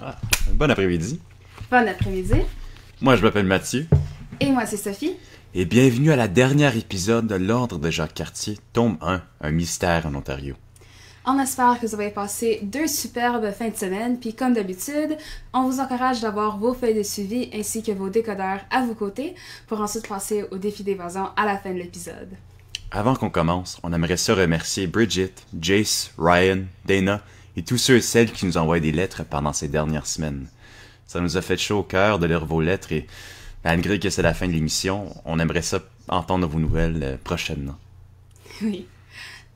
Ah, bon après-midi. Bon après-midi. Moi, je m'appelle Mathieu. Et moi, c'est Sophie. Et bienvenue à la dernière épisode de l'Ordre de Jacques Cartier, tome 1, un mystère en Ontario. On espère que vous avez passé 2 superbes fins de semaine, puis comme d'habitude, on vous encourage d'avoir vos feuilles de suivi ainsi que vos décodeurs à vos côtés pour ensuite passer au défi d'évasion à la fin de l'épisode. Avant qu'on commence, on aimerait ça remercier Bridget, Jace, Ryan, Dana et tous ceux et celles qui nous envoient des lettres pendant ces dernières semaines. Ça nous a fait chaud au cœur de lire vos lettres et malgré que c'est la fin de l'émission, on aimerait ça entendre vos nouvelles prochainement. Oui.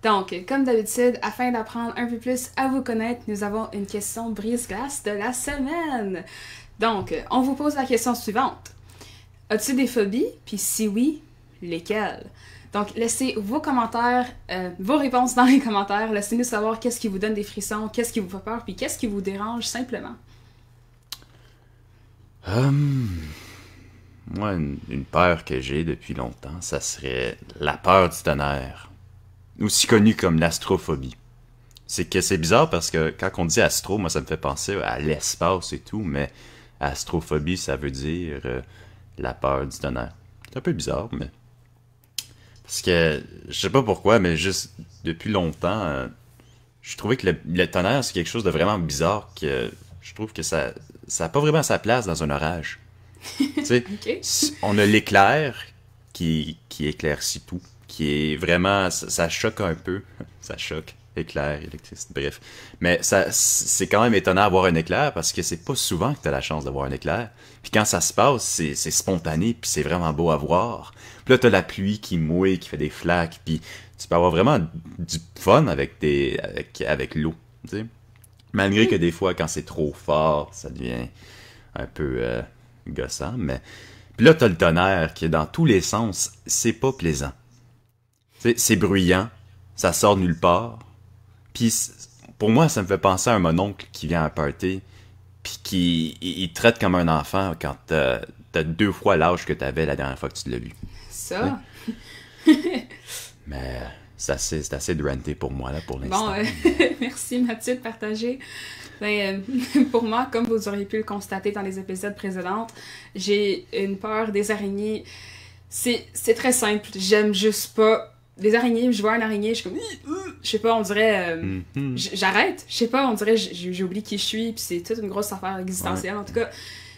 Donc, comme d'habitude, afin d'apprendre un peu plus à vous connaître, nous avons une question brise-glace de la semaine. Donc, on vous pose la question suivante. As-tu des phobies? Puis si oui, lesquelles? Donc, laissez vos commentaires, vos réponses dans les commentaires. Laissez-nous savoir qu'est-ce qui vous donne des frissons, qu'est-ce qui vous fait peur, puis qu'est-ce qui vous dérange simplement. Moi, une peur que j'ai depuis longtemps, ça serait la peur du tonnerre, aussi connue comme l'astrophobie. C'est que c'est bizarre parce que quand on dit astro, moi ça me fait penser à l'espace et tout, mais astrophobie, ça veut dire la peur du tonnerre. C'est un peu bizarre, mais... Parce que, je sais pas pourquoi, mais juste depuis longtemps, je trouvais que le tonnerre, c'est quelque chose de vraiment bizarre, que je trouve que ça a pas vraiment sa place dans un orage. Tu sais, Ok. on a l'éclair qui éclaircit tout, qui est vraiment, ça choque un peu, ça choque, éclair, électricité, bref. Mais c'est quand même étonnant d'avoir un éclair parce que c'est pas souvent que t'as la chance d'avoir un éclair. Puis quand ça se passe, c'est spontané, puis c'est vraiment beau à voir. Puis là, t'as la pluie qui mouille, qui fait des flaques, puis tu peux avoir vraiment du fun avec l'eau, tu sais. Malgré que des fois, quand c'est trop fort, ça devient un peu gossant, mais... Puis là, t'as le tonnerre qui est dans tous les sens, c'est pas plaisant. C'est bruyant, ça sort nulle part. Puis pour moi, ça me fait penser à un mononcle qui vient à un party, puis il te traite comme un enfant quand t'as 2 fois l'âge que t'avais la dernière fois que tu l'as vu. Ça? Mais c'est assez de ranter pour moi, là, pour l'instant. Bon, merci Mathieu de partager. Ben, pour moi, comme vous auriez pu le constater dans les épisodes précédents, j'ai une peur des araignées. C'est très simple. J'aime juste pas les araignées. Je vois un araignée, je suis comme... Je sais pas, on dirait... J'arrête. Je sais pas, on dirait j'oublie qui je suis, puis c'est toute une grosse affaire existentielle. Ouais. En tout cas,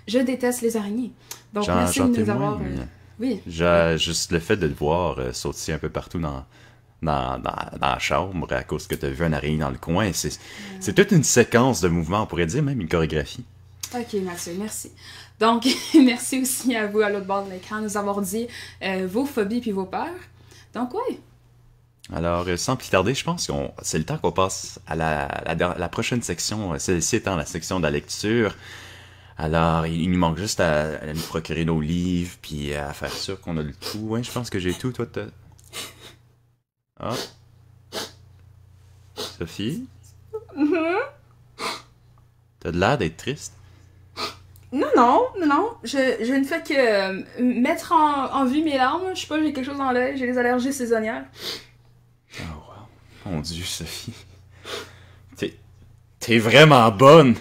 je déteste les araignées. Donc, merci de nous avoir... Oui. Juste le fait de le voir sauter un peu partout dans la chambre à cause que tu as vu un araignée dans le coin. C'est toute une séquence de mouvements, on pourrait dire même une chorégraphie. Ok, Mathieu, merci. Donc, merci aussi à vous à l'autre bord de l'écran de nous avoir dit vos phobies puis vos peurs. Donc, ouais. Alors, sans plus tarder, je pense que c'est le temps qu'on passe à la prochaine section, celle-ci étant la section de la lecture. Alors, il nous manque juste à nous procurer nos livres, puis à faire sûr qu'on a le tout. Ouais, je pense que j'ai tout. Toi, t'as... Ah. Sophie? T'as de l'air d'être triste? Non. Je ne fais que mettre en vue mes larmes. Je sais pas, j'ai quelque chose dans l'œil, j'ai des allergies saisonnières. Oh, wow. Mon Dieu, Sophie. T'es vraiment bonne!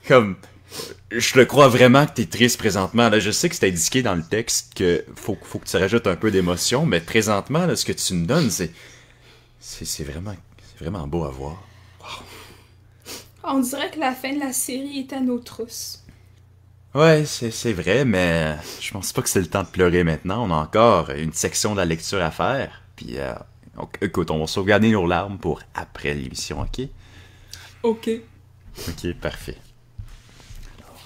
Comme... Je le crois vraiment que t'es triste présentement. Là, je sais que c'est indiqué dans le texte que faut que tu rajoutes un peu d'émotion, mais présentement, là, ce que tu me donnes, c'est vraiment beau à voir. Wow. On dirait que la fin de la série est à nos trousses. Ouais, c'est vrai, mais je pense pas que c'est le temps de pleurer maintenant. On a encore une section de la lecture à faire. Puis, écoute, on va sauvegarder nos larmes pour après l'émission, ok? Ok. Ok, parfait.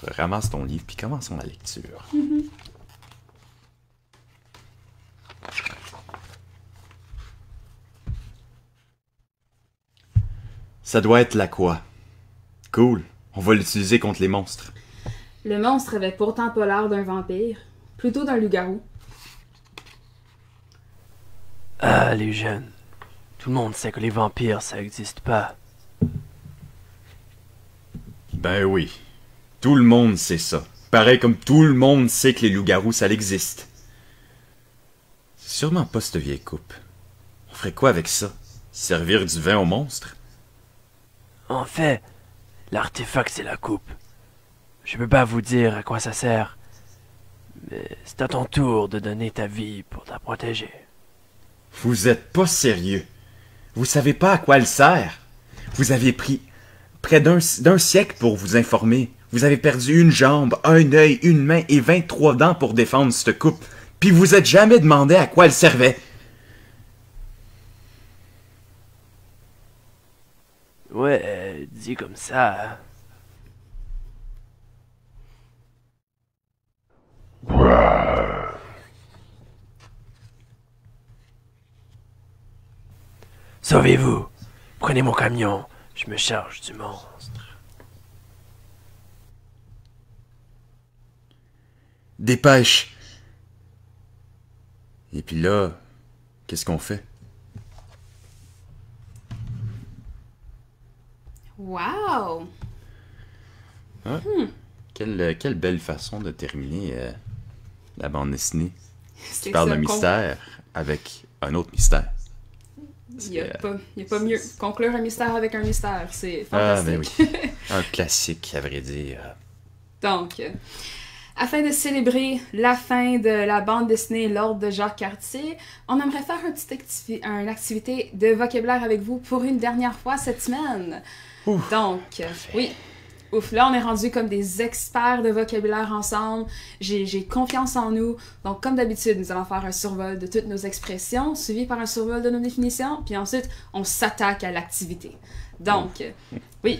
Ramasse ton livre, puis commençons la lecture. Ça doit être la quoi? Cool, on va l'utiliser contre les monstres. Le monstre avait pourtant pas l'air d'un vampire, plutôt d'un loup-garou. Ah, les jeunes. Tout le monde sait que les vampires, ça existe pas. Ben oui. Tout le monde sait ça. Pareil comme tout le monde sait que les loups-garous, ça existe. C'est sûrement pas cette vieille coupe. On ferait quoi avec ça? Servir du vin aux monstres? En fait, l'artefact c'est la coupe. Je peux pas vous dire à quoi ça sert, mais c'est à ton tour de donner ta vie pour la protéger. Vous êtes pas sérieux. Vous savez pas à quoi elle sert. Vous avez pris près d'un siècle pour vous informer. Vous avez perdu une jambe, un œil, une main et 23 dents pour défendre cette coupe. Puis vous êtes jamais demandé à quoi elle servait. Ouais, dit comme ça. Sauvez-vous. Prenez mon camion. Je me charge du monstre. Dépêche. Et puis là, qu'est-ce qu'on fait? Wow! Hein? Quelle belle façon de terminer la bande dessinée. C'est Tu parles ça, d'un mystère avec un autre mystère. Il n'y a pas mieux. Conclure un mystère avec un mystère, c'est Ah, fantastique. ben oui. Un classique, à vrai dire. Donc, afin de célébrer la fin de la bande dessinée L'Ordre de Jacques Cartier, on aimerait faire une activité de vocabulaire avec vous pour une dernière fois cette semaine. Ouf, Donc, oui. Ouf, là, on est rendu comme des experts de vocabulaire ensemble. J'ai confiance en nous. Donc, comme d'habitude, nous allons faire un survol de toutes nos expressions, suivi par un survol de nos définitions, puis ensuite, on s'attaque à l'activité. Donc, oui.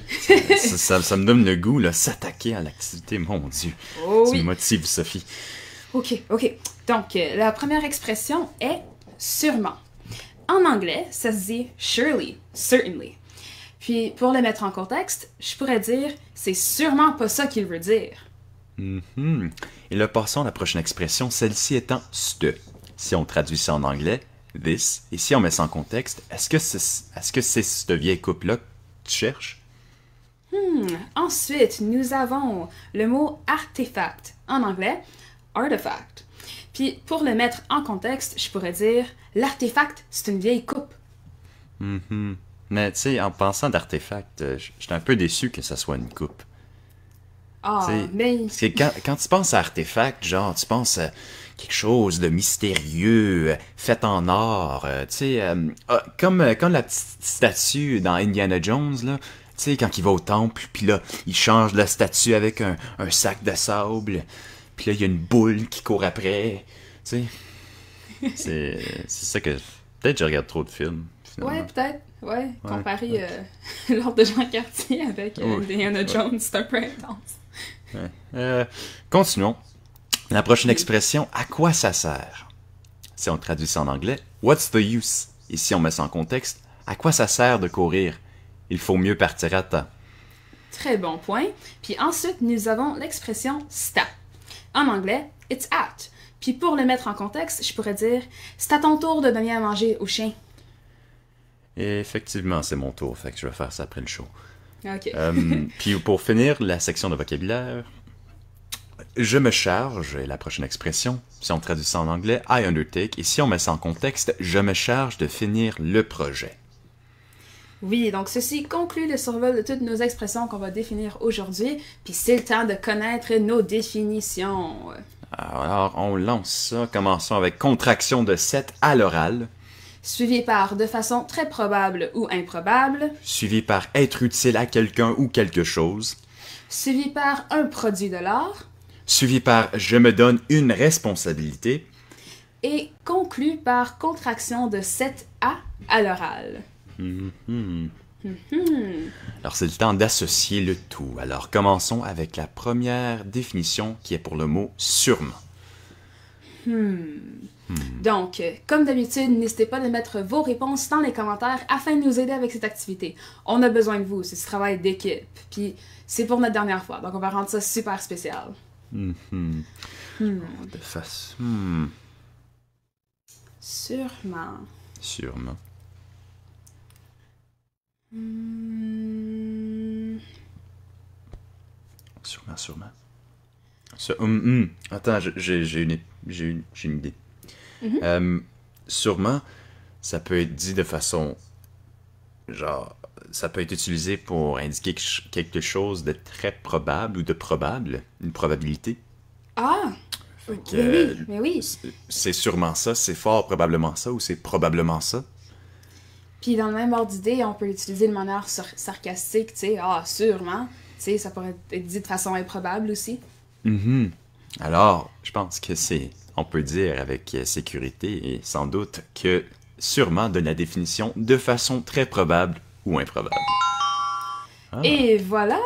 ça me donne le goût, là, s'attaquer à l'activité, mon Dieu. Oh Tu oui. me motives, Sophie. OK. Donc, la première expression est sûrement. En anglais, ça se dit surely, certainly. Puis, pour le mettre en contexte, je pourrais dire c'est sûrement pas ça qu'il veut dire. Mhm. Et là, passons à la prochaine expression, celle-ci étant ce. Si on traduit ça en anglais, this, et si on met ça en contexte, est-ce que c'est cette vieille coupe-là que tu cherches? Ensuite, nous avons le mot artefact, en anglais, artifact. Puis, pour le mettre en contexte, je pourrais dire l'artefact, c'est une vieille coupe. Mhm. Mais tu sais, en pensant d'artefact, j'étais un peu déçu que ça soit une coupe. Ah, T'sais, mais... Parce que quand tu penses à artefact, genre, tu penses à quelque chose de mystérieux, fait en or, comme la petite statue dans Indiana Jones, là. Tu sais, quand il va au temple, puis là, il change la statue avec un sac de sable, puis là, il y a une boule qui court après, tu sais. C'est ça que... Peut-être que je regarde trop de films, finalement. Ouais, peut-être. Ouais, comparer l'ordre de Jean Cartier avec Indiana Jones, c'est un peu intense. Continuons. La prochaine expression, à quoi ça sert? Si on traduit ça en anglais, what's the use? Et si on met ça en contexte, à quoi ça sert de courir? Il faut mieux partir à temps. Très bon point. Puis ensuite, nous avons l'expression sta. En anglais, it's at. Puis pour le mettre en contexte, je pourrais dire c'est à ton tour de donner à manger au chien. Et effectivement, c'est mon tour, fait que je vais faire ça après le show. Ok. Puis pour finir la section de vocabulaire, je me charge, est la prochaine expression. Si on traduit ça en anglais, I undertake. Et si on met ça en contexte, je me charge de finir le projet. Oui, donc ceci conclut le survol de toutes nos expressions qu'on va définir aujourd'hui. Puis c'est le temps de connaître nos définitions. Alors, on lance ça. Commençons avec contraction de 7 à l'oral. Suivi par de façon très probable ou improbable. Suivi par être utile à quelqu'un ou quelque chose. Suivi par un produit de l'art. Suivi par je me donne une responsabilité. Et conclu par contraction de 7 à l'oral. Alors, c'est le temps d'associer le tout. Alors, commençons avec la première définition qui est pour le mot sûrement. Donc, comme d'habitude, n'hésitez pas de mettre vos réponses dans les commentaires afin de nous aider avec cette activité. On a besoin de vous, c'est du travail d'équipe. Puis, c'est pour notre dernière fois, donc on va rendre ça super spécial. De face. Sûrement. Sûrement. Sûrement. Attends, j'ai une idée. Sûrement, ça peut être dit de façon, genre, ça peut être utilisé pour indiquer quelque chose de très probable ou de probable, une probabilité. Ah! Fait que, Mais oui. c'est sûrement ça, c'est fort probablement ça, ou c'est probablement ça. Puis dans le même ordre d'idée, on peut l'utiliser de manière sarcastique, tu sais, ah, sûrement. Tu sais, ça pourrait être dit de façon improbable aussi. Mhm. Alors, je pense que on peut dire avec sécurité et sans doute que sûrement donne la définition de façon très probable ou improbable. Ah. Et voilà!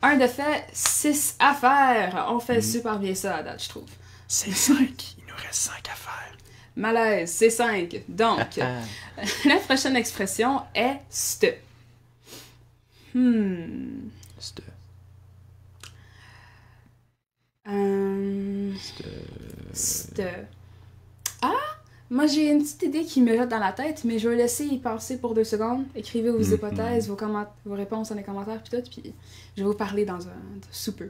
Un de fait, 6 à faire. On fait super bien ça à date, je trouve. C'est 5. Il nous reste 5 à faire. Malaise, c'est 5. Donc, la prochaine expression est c'te. C'est C'te. Ah! Moi, j'ai une petite idée qui me jette dans la tête, mais je vais laisser y penser pour 2 secondes. Écrivez vos hypothèses, vos réponses dans les commentaires, puis tout, puis je vais vous parler dans un sous peu.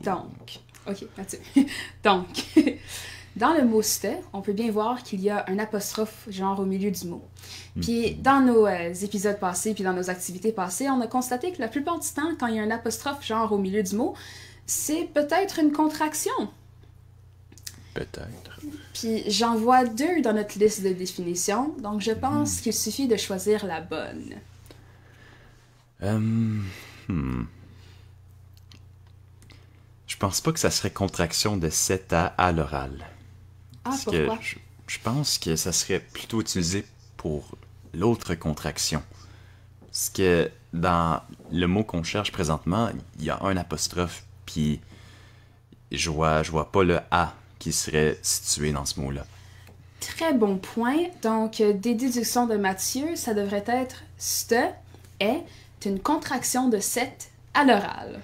Donc, ok, Mathieu. Donc, dans le mot c'te, on peut bien voir qu'il y a un apostrophe genre au milieu du mot. Puis dans nos épisodes passés, puis dans nos activités passées, on a constaté que la plupart du temps, quand il y a un apostrophe genre au milieu du mot, c'est peut-être une contraction. Peut-être. Puis j'en vois 2 dans notre liste de définitions, donc je pense qu'il suffit de choisir la bonne. Je pense pas que ça serait contraction de cet à l'oral. Ah, Parce pourquoi? que je pense que ça serait plutôt utilisé pour l'autre contraction. Parce que dans le mot qu'on cherche présentement, il y a un apostrophe, puis je vois pas le A qui serait situé dans ce mot-là. Très bon point. Donc, des déductions de Mathieu, ça devrait être c'te est une contraction de cet à l'oral.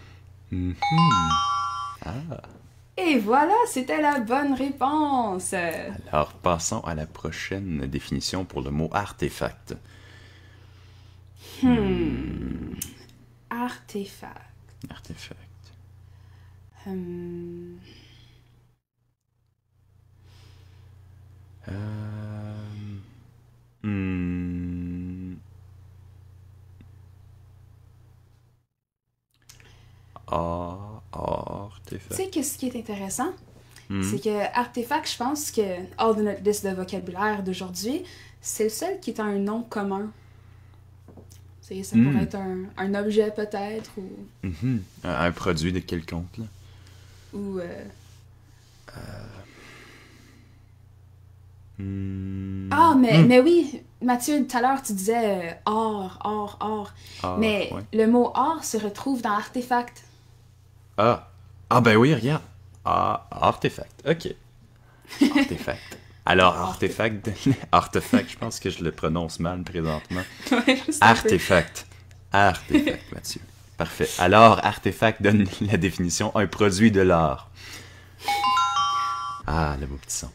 Et voilà, c'était la bonne réponse. Alors, passons à la prochaine définition pour le mot artefact. Artefact. Artefact. Tu Artefact. sais, qu'est-ce qui est intéressant? C'est que artefact, je pense que, hors de notre liste de vocabulaire d'aujourd'hui, c'est le seul qui est un nom commun. Tu sais, ça pourrait être un objet peut-être, ou... Un produit de quelconque, là. Ou... Ah, mais oui, Mathieu, tout à l'heure, tu disais or. Mais ouais. le mot or se retrouve dans artefact. Ah, ben oui, regarde. Artefact. OK. Artefact. Alors, artefact, artefact, je pense que je le prononce mal présentement. Ouais, juste un peu. Artefact. Artefact, Mathieu. Parfait. Alors, artefact donne la définition un produit de l'art. Ah, le beau petit son.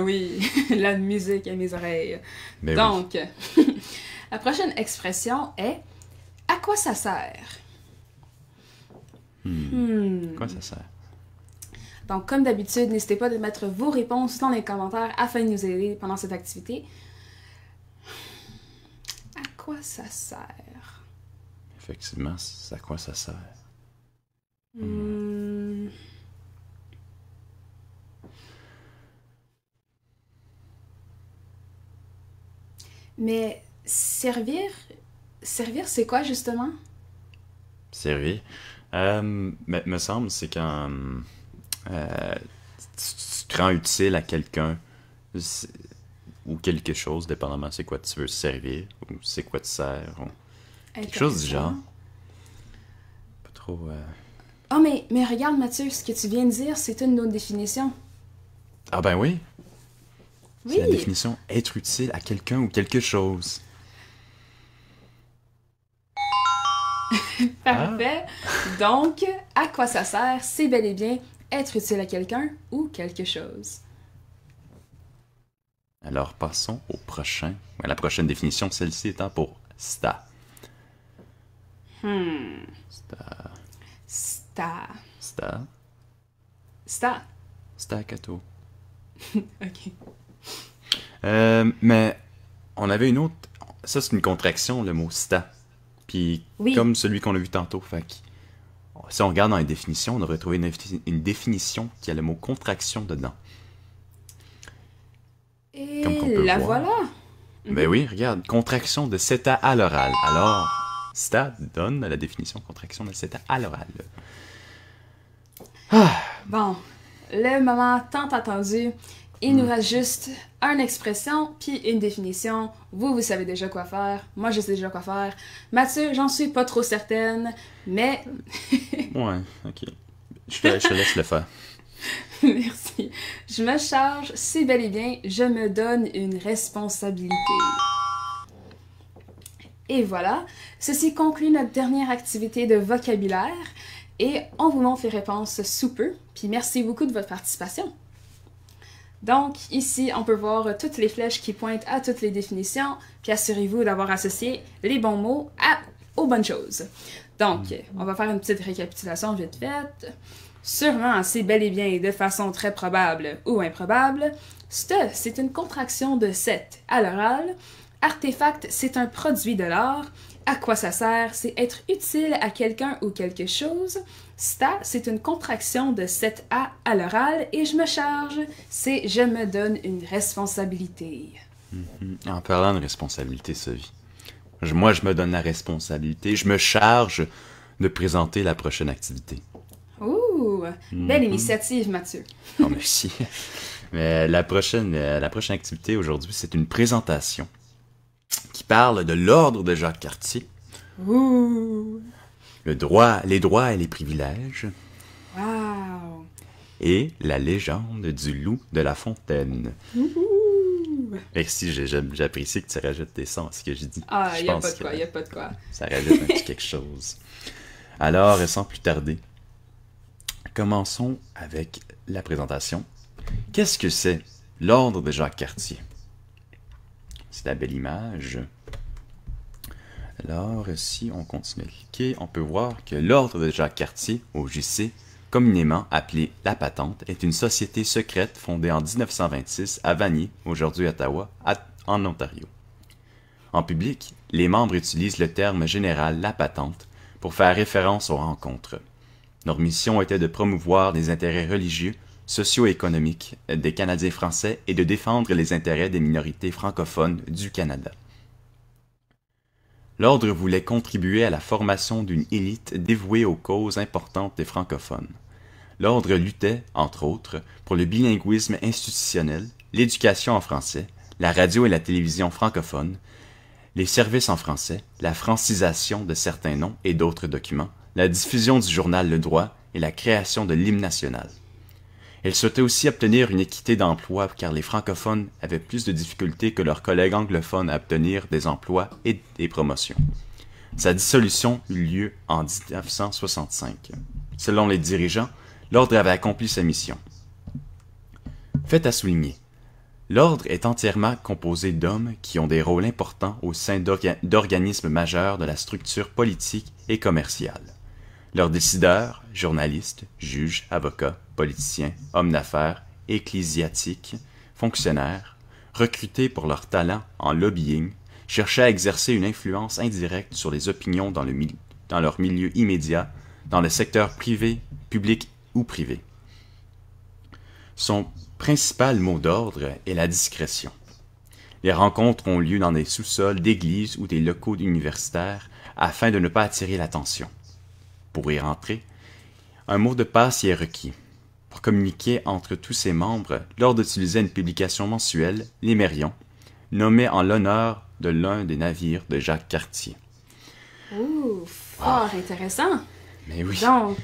Oui, la musique à mes oreilles. Mais Donc, la prochaine expression est « à quoi ça sert? » Quoi ça sert? Donc, comme d'habitude, n'hésitez pas de mettre vos réponses dans les commentaires afin de nous aider pendant cette activité. À quoi ça sert? Effectivement, à quoi ça sert? Mais servir, c'est quoi justement? Servir. Me semble, c'est quand tu te rends utile à quelqu'un ou quelque chose, dépendamment c'est quoi tu veux servir ou c'est quoi tu sers. Ou quelque chose du genre. Pas trop... Oh, mais regarde Mathieu, ce que tu viens de dire, c'est une autre définition. Ah ben oui! Oui! C'est la définition être utile à quelqu'un ou quelque chose. Parfait. Donc, à quoi ça sert? C'est bel et bien être utile à quelqu'un ou quelque chose. Alors passons à la prochaine définition, celle-ci étant pour sta. Sta. Sta. Sta. Staccato. Ok. Mais on avait une autre... Ça, c'est une contraction, le mot sta. Puis, Oui. comme celui qu'on a vu tantôt, fait que si on regarde dans les définitions, on aurait trouvé une définition qui a le mot contraction dedans. Et Comme qu'on peut la voir. voilà. Ben oui, regarde, contraction de θ à l'oral. Alors, sta donne la définition contraction de θ à l'oral. Bon, le moment tant attendu. Il nous reste juste une expression puis une définition. Vous savez déjà quoi faire. Moi, je sais déjà quoi faire. Mathieu, j'en suis pas trop certaine, mais Ouais, ok. Je te laisse le faire. merci. Je me charge, si bel et bien, je me donne une responsabilité. Et voilà, ceci conclut notre dernière activité de vocabulaire et on vous montre les réponses sous peu. Puis merci beaucoup de votre participation. Donc, ici, on peut voir toutes les flèches qui pointent à toutes les définitions, puis assurez-vous d'avoir associé les bons mots aux bonnes choses. Donc, on va faire une petite récapitulation vite faite. Sûrement, c'est bel et bien de façon très probable ou improbable. C'est une contraction de set à l'oral. Artefact, c'est un produit de l'art. À quoi ça sert? C'est être utile à quelqu'un ou quelque chose. Sta, c'est une contraction de cet A à l'oral. Et je me charge, c'est je me donne une responsabilité. En parlant de responsabilité, Sophie, moi, je me donne la responsabilité. Je me charge de présenter la prochaine activité. Ouh! Belle initiative, Mathieu. Oh, merci. Mais la prochaine activité aujourd'hui, c'est une présentation qui parle de l'ordre de Jacques Cartier. Ouh! Les droits et les privilèges. Wow! Et la légende du loup de la fontaine. Ouh! Merci, j'apprécie que tu rajoutes des sons à ce que j'ai dit. Ah, Je y a pense pas de quoi, que y a pas de quoi. ça rajoute un petit quelque chose. Alors, sans plus tarder, commençons avec la présentation. Qu'est-ce que c'est l'ordre de Jacques Cartier? C'est la belle image. Alors, si on continue à cliquer, on peut voir que l'ordre de Jacques Cartier, au JC, communément appelé La Patente, est une société secrète fondée en 1926 à Vanier, aujourd'hui Ottawa, en Ontario. En public, les membres utilisent le terme général La Patente pour faire référence aux rencontres. Leur mission était de promouvoir les intérêts religieux, socio-économiques des Canadiens français et de défendre les intérêts des minorités francophones du Canada. L'ordre voulait contribuer à la formation d'une élite dévouée aux causes importantes des francophones. L'ordre luttait, entre autres, pour le bilinguisme institutionnel, l'éducation en français, la radio et la télévision francophones, les services en français, la francisation de certains noms et d'autres documents, la diffusion du journal Le Droit et la création de l'hymne national. Elle souhaitait aussi obtenir une équité d'emploi car les francophones avaient plus de difficultés que leurs collègues anglophones à obtenir des emplois et des promotions. Sa dissolution eut lieu en 1965. Selon les dirigeants, l'ordre avait accompli sa mission. Fait à souligner, l'ordre est entièrement composé d'hommes qui ont des rôles importants au sein d'organismes majeurs de la structure politique et commerciale. Leurs décideurs, journalistes, juges, avocats, politiciens, hommes d'affaires, ecclésiastiques, fonctionnaires, recrutés pour leur talent en lobbying, cherchaient à exercer une influence indirecte sur les opinions dans leur milieu immédiat, dans le secteur privé, public ou privé. Son principal mot d'ordre est la discrétion. Les rencontres ont lieu dans des sous-sols d'églises ou des locaux universitaires afin de ne pas attirer l'attention. Pour y rentrer, un mot de passe y est requis. Pour communiquer entre tous ses membres, l'ordre utilisait une publication mensuelle, Les Mérions, nommée en l'honneur de l'un des navires de Jacques Cartier. Ouh, fort intéressant. Mais oui. Donc,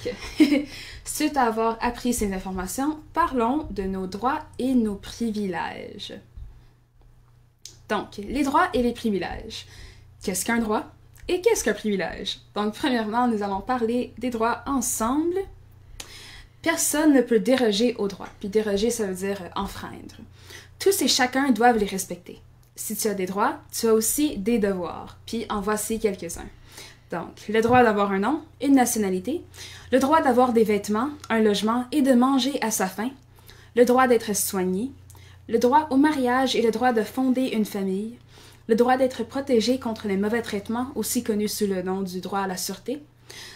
suite à avoir appris ces informations, parlons de nos droits et nos privilèges. Donc, les droits et les privilèges. Qu'est-ce qu'un droit et qu'est-ce qu'un privilège? Donc, premièrement, nous allons parler des droits ensemble. Personne ne peut déroger aux droits. Puis déroger, ça veut dire enfreindre. Tous et chacun doivent les respecter. Si tu as des droits, tu as aussi des devoirs. Puis en voici quelques-uns. Donc, le droit d'avoir un nom, une nationalité, le droit d'avoir des vêtements, un logement et de manger à sa faim, le droit d'être soigné, le droit au mariage et le droit de fonder une famille, le droit d'être protégé contre les mauvais traitements, aussi connus sous le nom du droit à la sûreté,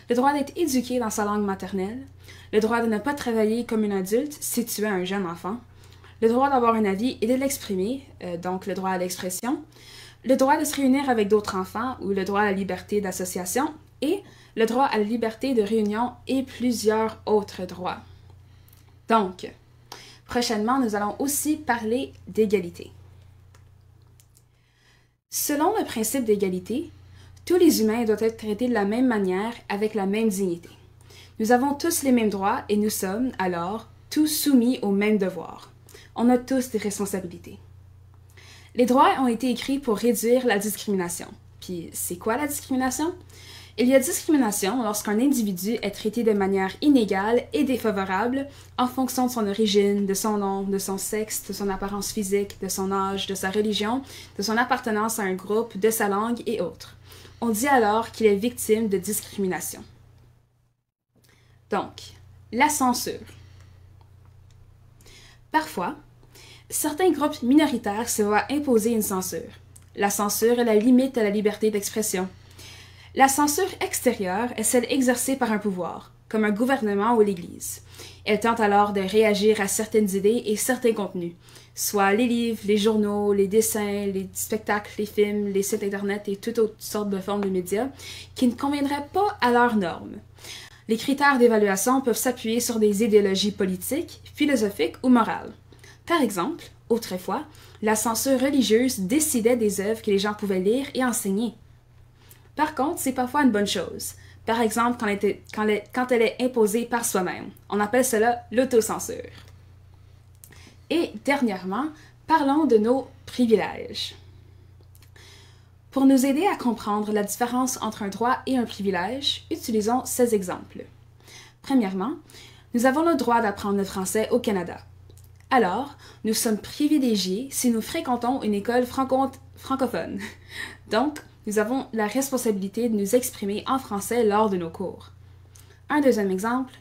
le droit d'être éduqué dans sa langue maternelle, le droit de ne pas travailler comme un adulte si tu es un jeune enfant, le droit d'avoir un avis et de l'exprimer, donc le droit à l'expression, le droit de se réunir avec d'autres enfants ou le droit à la liberté d'association et le droit à la liberté de réunion et plusieurs autres droits. Donc, prochainement, nous allons aussi parler d'égalité. Selon le principe d'égalité, tous les humains doivent être traités de la même manière avec la même dignité. Nous avons tous les mêmes droits et nous sommes, alors, tous soumis aux mêmes devoirs. On a tous des responsabilités. Les droits ont été écrits pour réduire la discrimination. Puis, c'est quoi la discrimination? Il y a discrimination lorsqu'un individu est traité de manière inégale et défavorable en fonction de son origine, de son nom, de son sexe, de son apparence physique, de son âge, de sa religion, de son appartenance à un groupe, de sa langue et autres. On dit alors qu'il est victime de discrimination. Donc, la censure. Parfois, certains groupes minoritaires se voient imposer une censure. La censure est la limite à la liberté d'expression. La censure extérieure est celle exercée par un pouvoir, comme un gouvernement ou l'Église. Elle tente alors de réagir à certaines idées et certains contenus, soit les livres, les journaux, les dessins, les spectacles, les films, les sites internet et toutes autres sortes de formes de médias qui ne conviendraient pas à leurs normes. Les critères d'évaluation peuvent s'appuyer sur des idéologies politiques, philosophiques ou morales. Par exemple, autrefois, la censure religieuse décidait des œuvres que les gens pouvaient lire et enseigner. Par contre, c'est parfois une bonne chose. Par exemple, quand elle est imposée par soi-même. On appelle cela l'autocensure. Et dernièrement, parlons de nos privilèges. Pour nous aider à comprendre la différence entre un droit et un privilège, utilisons ces exemples. Premièrement, nous avons le droit d'apprendre le français au Canada. Alors, nous sommes privilégiés si nous fréquentons une école francophone. Donc, nous avons la responsabilité de nous exprimer en français lors de nos cours. Un deuxième exemple,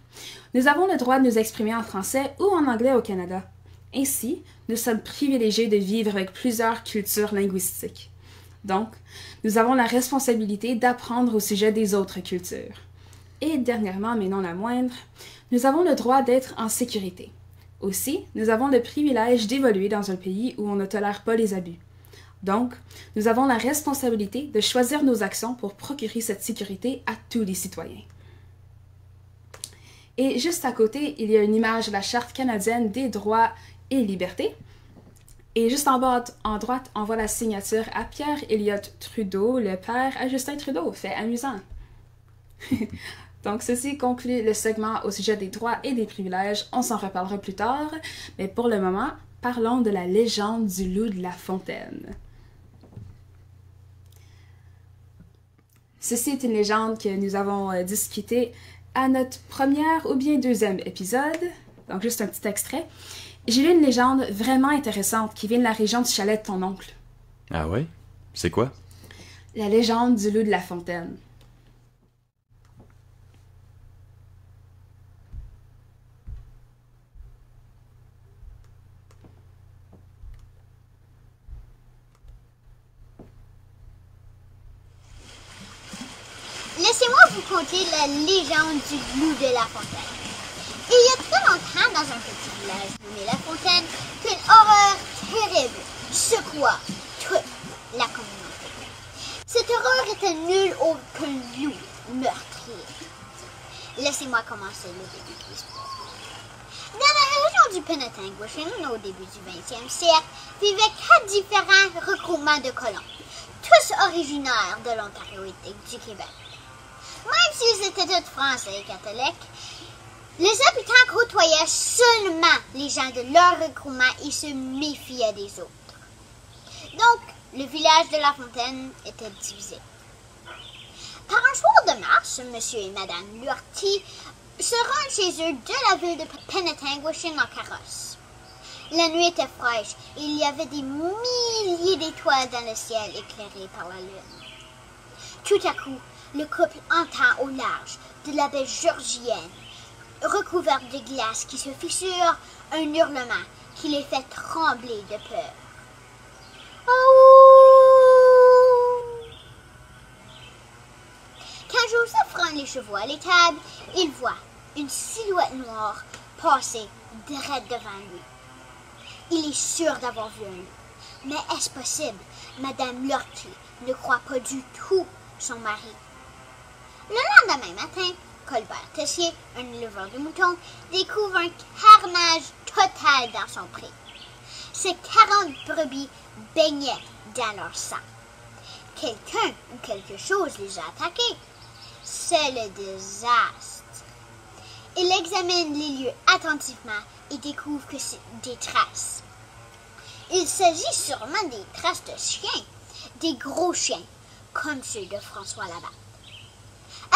nous avons le droit de nous exprimer en français ou en anglais au Canada. Ainsi, nous sommes privilégiés de vivre avec plusieurs cultures linguistiques. Donc, nous avons la responsabilité d'apprendre au sujet des autres cultures. Et dernièrement, mais non la moindre, nous avons le droit d'être en sécurité. Aussi, nous avons le privilège d'évoluer dans un pays où on ne tolère pas les abus. Donc, nous avons la responsabilité de choisir nos actions pour procurer cette sécurité à tous les citoyens. Et juste à côté, il y a une image de la Charte canadienne des droits et libertés. Et juste en bas à droite, on voit la signature à Pierre Elliott Trudeau, le père à Justin Trudeau. Fait amusant. Donc, ceci conclut le segment au sujet des droits et des privilèges. On s'en reparlera plus tard. Mais pour le moment, parlons de la légende du loup de La Fontaine. Ceci est une légende que nous avons discutée à notre première ou bien deuxième épisode. Donc, juste un petit extrait. J'ai lu une légende vraiment intéressante qui vient de la région du chalet de ton oncle. Ah ouais? C'est quoi? La légende du loup de La Fontaine. Laissez-moi vous conter la légende du loup de La Fontaine. Il y a très longtemps, dans un petit village nommé La Fontaine, qu'une horreur terrible secoua toute la communauté. Cette horreur était nulle autre que le loup meurtrier. Laissez-moi commencer le début de l'histoire. Dans la région du Penetanguishene, au début du 20e siècle, vivaient 4 différents regroupements de colons, tous originaires de l'Ontario et du Québec. Même s'ils étaient tous français et catholiques, les habitants côtoyaient seulement les gens de leur regroupement et se méfiaient des autres. Donc, le village de La Fontaine était divisé. Par un soir de mars, monsieur et madame Lurty se rendent chez eux de la ville de Penetanguishene en carrosse. La nuit était fraîche et il y avait des milliers d'étoiles dans le ciel éclairées par la lune. Tout à coup, le couple entend au large de la baie Georgienne, recouverte de glace qui se fissure, un hurlement qui les fait trembler de peur. Oh! Quand Joseph rend les chevaux à l'étable, il voit une silhouette noire passer direct devant lui. Il est sûr d'avoir vu un loup. Mais est-ce possible? Madame Lortie ne croit pas du tout son mari. Le lendemain matin, Colbert Tessier, un éleveur de moutons, découvre un carnage total dans son pré. Ces 40 brebis baignaient dans leur sang. Quelqu'un ou quelque chose les a attaqués. C'est le désastre. Il examine les lieux attentivement et découvre que c'est des traces. Il s'agit sûrement des traces de chiens, des gros chiens, comme ceux de François Labatte.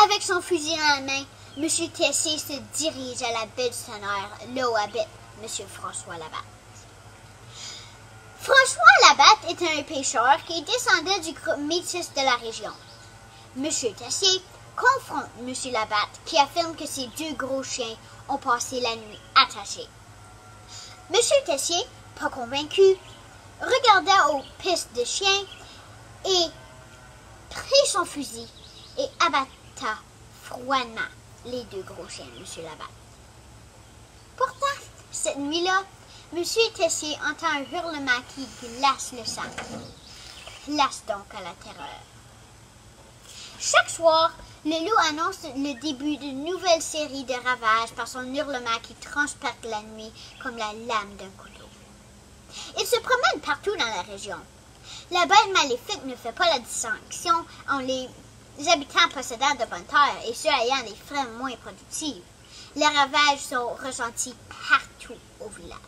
Avec son fusil dans la main, M. Tessier se dirige à la baie du Tonnerre, là où habite M. François Labatte. François Labatte était un pêcheur qui descendait du groupe métis de la région. M. Tessier confronte M. Labatte qui affirme que ces deux gros chiens ont passé la nuit attachés. M. Tessier, pas convaincu, regarda aux pistes de chiens et prit son fusil et abatta froidement les deux gros chiens de M. Labatte. Pourtant, cette nuit-là, M. Tessier entend un hurlement qui glace le sang. Place donc à la terreur. Chaque soir, le loup annonce le début d'une nouvelle série de ravages par son hurlement qui transperce la nuit comme la lame d'un couteau. Il se promène partout dans la région. La bête maléfique ne fait pas la distinction entre les habitants possédants de bonnes terres et ceux ayant des fermes moins productives. Les ravages sont ressentis partout au village.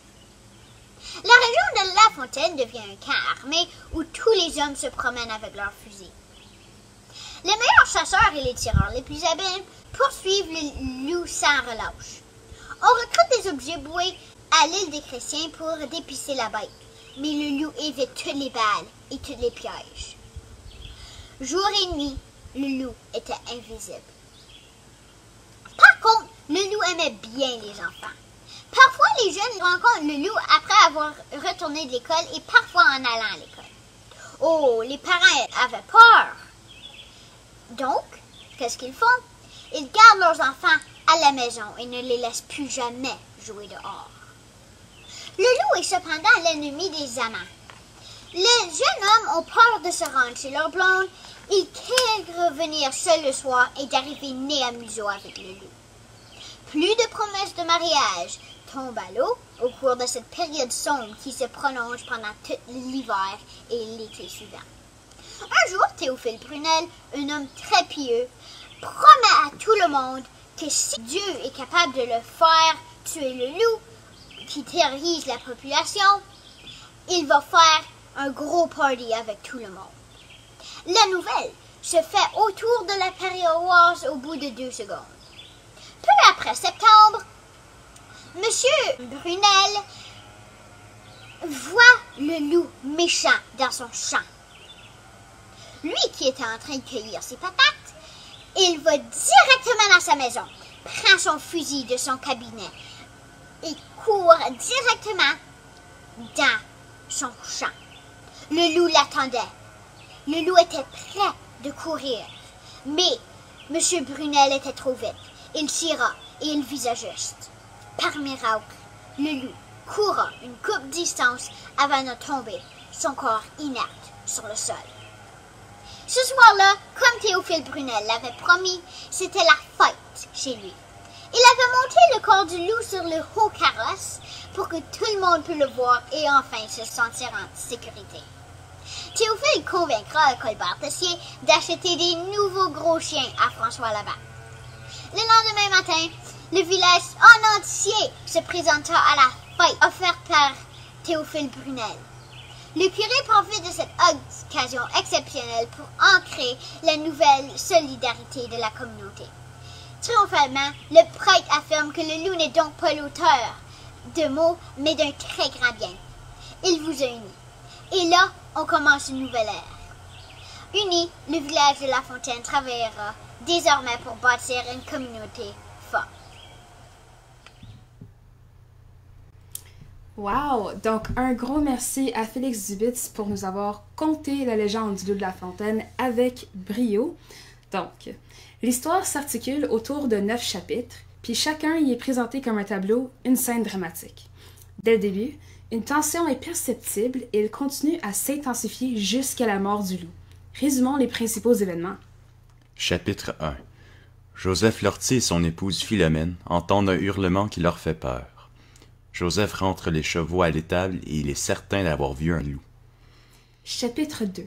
La région de La Fontaine devient un camp armé où tous les hommes se promènent avec leurs fusils. Les meilleurs chasseurs et les tireurs les plus habiles poursuivent le loup sans relâche. On recrute des objets boués à l'île des Chrétiens pour dépister la bête, mais le loup évite toutes les balles et tous les pièges. Jour et nuit, le loup était invisible. Par contre, le loup aimait bien les enfants. Parfois, les jeunes rencontrent le loup après avoir retourné de l'école et parfois en allant à l'école. Oh, les parents avaient peur. Donc, qu'est-ce qu'ils font? Ils gardent leurs enfants à la maison et ne les laissent plus jamais jouer dehors. Le loup est cependant l'ennemi des amants. Les jeunes hommes ont peur de se rendre chez leur blonde. Ils craignent revenir seuls le soir et d'arriver nez à museau avec le loup. Plus de promesses de mariage tombent à l'eau au cours de cette période sombre qui se prolonge pendant tout l'hiver et l'été suivant. Un jour, Théophile Brunel, un homme très pieux, promet à tout le monde que si Dieu est capable de le faire tuer le loup qui terrorise la population, il va faire un gros party avec tout le monde. La nouvelle se fait autour de la paroisse au bout de 2 secondes. Peu après septembre, M. Brunel voit le loup méchant dans son champ. Lui qui était en train de cueillir ses patates, il va directement dans sa maison, prend son fusil de son cabinet et court directement dans son champ. Le loup l'attendait. Le loup était prêt de courir, mais M. Brunel était trop vite. Il tira et il visa juste. Par miracle, le loup courra une courte distance avant de tomber, son corps inerte sur le sol. Ce soir-là, comme Théophile Brunel l'avait promis, c'était la fête chez lui. Il avait monté le corps du loup sur le haut carrosse pour que tout le monde puisse le voir et enfin se sentir en sécurité. Théophile convaincra Colbert Tessier d'acheter des nouveaux gros chiens à François Labatte. Le lendemain matin, le village en entier se présenta à la fête offerte par Théophile Brunel. Le curé profite de cette occasion exceptionnelle pour ancrer la nouvelle solidarité de la communauté. Triomphalement, le prêtre affirme que le loup n'est donc pas l'auteur de maux, mais d'un très grand bien. Il vous a unis. Et là, on commence une nouvelle ère. Uni, le village de La Fontaine travaillera désormais pour bâtir une communauté forte. Wow! Donc, un gros merci à Félix Dubitz pour nous avoir conté la légende du loup de la fontaine avec brio. Donc, l'histoire s'articule autour de 9 chapitres, puis chacun y est présenté comme un tableau, une scène dramatique. Dès le début, une tension est perceptible et elle continue à s'intensifier jusqu'à la mort du loup. Résumons les principaux événements. Chapitre 1. Joseph Lortie et son épouse Philomène entendent un hurlement qui leur fait peur. Joseph rentre les chevaux à l'étable et il est certain d'avoir vu un loup. Chapitre 2.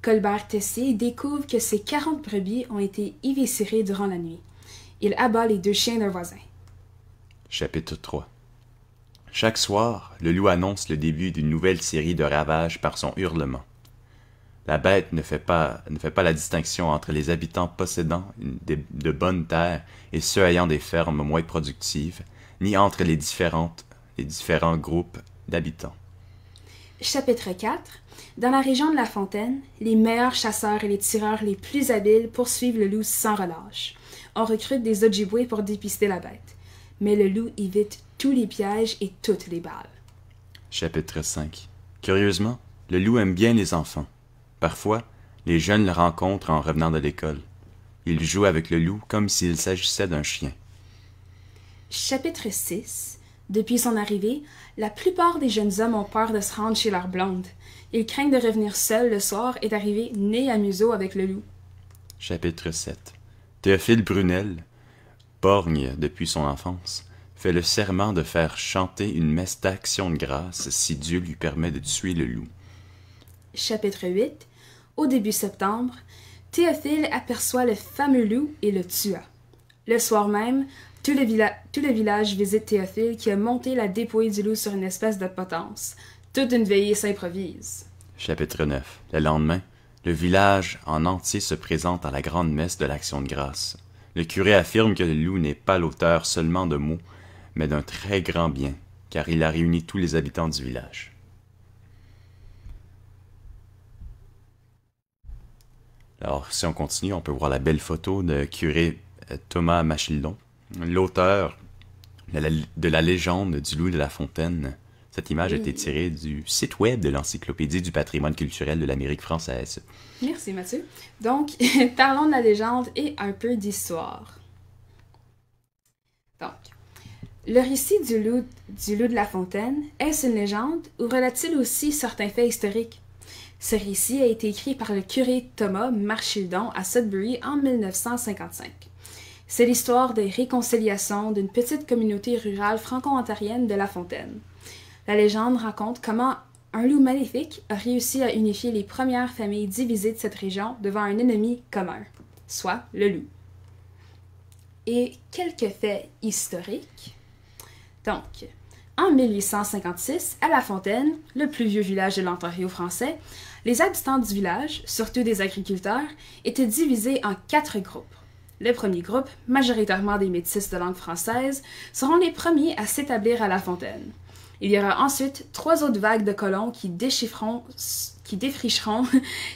Colbert Tessier découvre que ses 40 brebis ont été éviscérées durant la nuit. Il abat les 2 chiens d'un voisin. Chapitre 3. Chaque soir, le loup annonce le début d'une nouvelle série de ravages par son hurlement. La bête ne fait pas la distinction entre les habitants possédant de bonnes terres et ceux ayant des fermes moins productives, ni entre les différents groupes d'habitants. Chapitre 4. Dans la région de La Fontaine, les meilleurs chasseurs et les tireurs les plus habiles poursuivent le loup sans relâche. On recrute des Ojibwés pour dépister la bête. Mais le loup évite tous les pièges et toutes les balles. Chapitre 5. Curieusement, le loup aime bien les enfants. Parfois, les jeunes le rencontrent en revenant de l'école. Ils jouent avec le loup comme s'il s'agissait d'un chien. Chapitre 6. Depuis son arrivée, la plupart des jeunes hommes ont peur de se rendre chez leur blonde. Ils craignent de revenir seuls le soir et d'arriver nez à museau avec le loup. Chapitre 7. Théophile Brunel, borgne depuis son enfance, fait le serment de faire chanter une messe d'action de grâce si Dieu lui permet de tuer le loup. Chapitre 8. Au début septembre, Théophile aperçoit le fameux loup et le tua. Le soir même, tout le village visite Théophile qui a monté la dépouille du loup sur une espèce de potence. Toute une veillée s'improvise. Chapitre 9. Le lendemain, le village en entier se présente à la grande messe de l'Action de grâce. Le curé affirme que le loup n'est pas l'auteur seulement de maux, mais d'un très grand bien, car il a réuni tous les habitants du village. Alors, si on continue, on peut voir la belle photo de curé Thomas Machildon, l'auteur de la légende du loup de la fontaine. Cette image a été tirée du site web de l'Encyclopédie du patrimoine culturel de l'Amérique française. Merci Mathieu. Donc, parlons de la légende et un peu d'histoire. Donc, le récit du loup de la fontaine, est-ce une légende ou relate-t-il aussi certains faits historiques? Ce récit a été écrit par le curé Thomas Marchildon à Sudbury en 1955. C'est l'histoire des réconciliations d'une petite communauté rurale franco-ontarienne de La Fontaine. La légende raconte comment un loup maléfique a réussi à unifier les premières familles divisées de cette région devant un ennemi commun, soit le loup. Et quelques faits historiques. Donc, en 1856, à La Fontaine, le plus vieux village de l'Ontario français, les habitants du village, surtout des agriculteurs, étaient divisés en 4 groupes. Le premier groupe, majoritairement des métis de langue française, seront les premiers à s'établir à La Fontaine. Il y aura ensuite 3 autres vagues de colons qui défricheront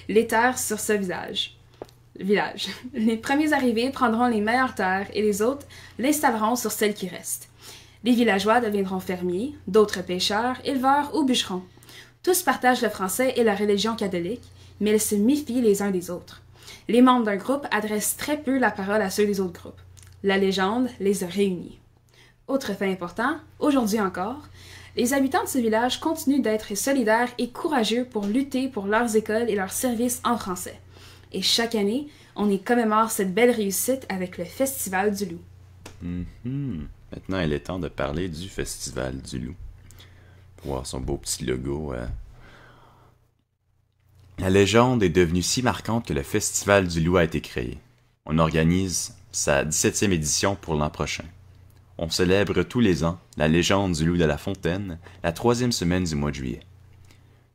les terres sur ce village. Les premiers arrivés prendront les meilleures terres et les autres l'installeront sur celles qui restent. Les villageois deviendront fermiers, d'autres pêcheurs, éleveurs ou bûcherons. Tous partagent le français et la religion catholique, mais ils se méfient les uns des autres. Les membres d'un groupe adressent très peu la parole à ceux des autres groupes. La légende les a réunis. Autre fait important, aujourd'hui encore, les habitants de ce village continuent d'être solidaires et courageux pour lutter pour leurs écoles et leurs services en français. Et chaque année, on y commémore cette belle réussite avec le Festival du Loup. Maintenant, il est temps de parler du Festival du Loup. Pour voir son beau petit logo. La légende est devenue si marquante que le Festival du Loup a été créé. On organise sa 17e édition pour l'an prochain. On célèbre tous les ans la légende du loup de la fontaine, la 3e semaine du mois de juillet.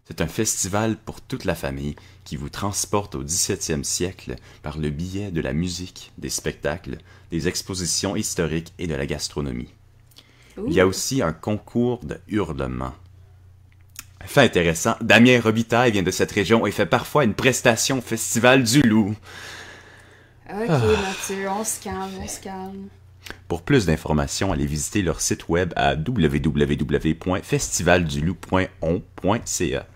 C'est un festival pour toute la famille qui vous transporte au 17e siècle par le biais de la musique, des spectacles, des expositions historiques et de la gastronomie. Il y a aussi un concours de hurlements. Fait intéressant, Damien Robitaille vient de cette région et fait parfois une prestation au Festival du Loup. Ok, Mathieu, on se calme. Pour plus d'informations, allez visiter leur site web à www.festivalduloup.on.ca.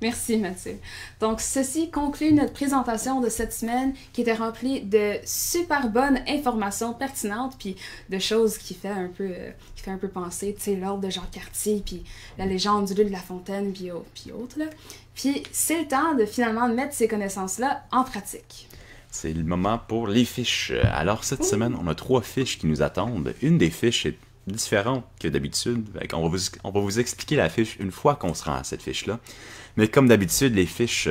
Merci Mathieu. Donc ceci conclut notre présentation de cette semaine qui était remplie de super bonnes informations pertinentes puis de choses qui fait un peu penser, tu sais, l'ordre de Jean Cartier puis la légende du Loup de la Fontaine puis autres là. Puis c'est le temps de finalement mettre ces connaissances-là en pratique. C'est le moment pour les fiches. Alors cette semaine, on a 3 fiches qui nous attendent. Une des fiches est différente que d'habitude. On va vous expliquer la fiche une fois qu'on se rend à cette fiche-là. Mais comme d'habitude, les fiches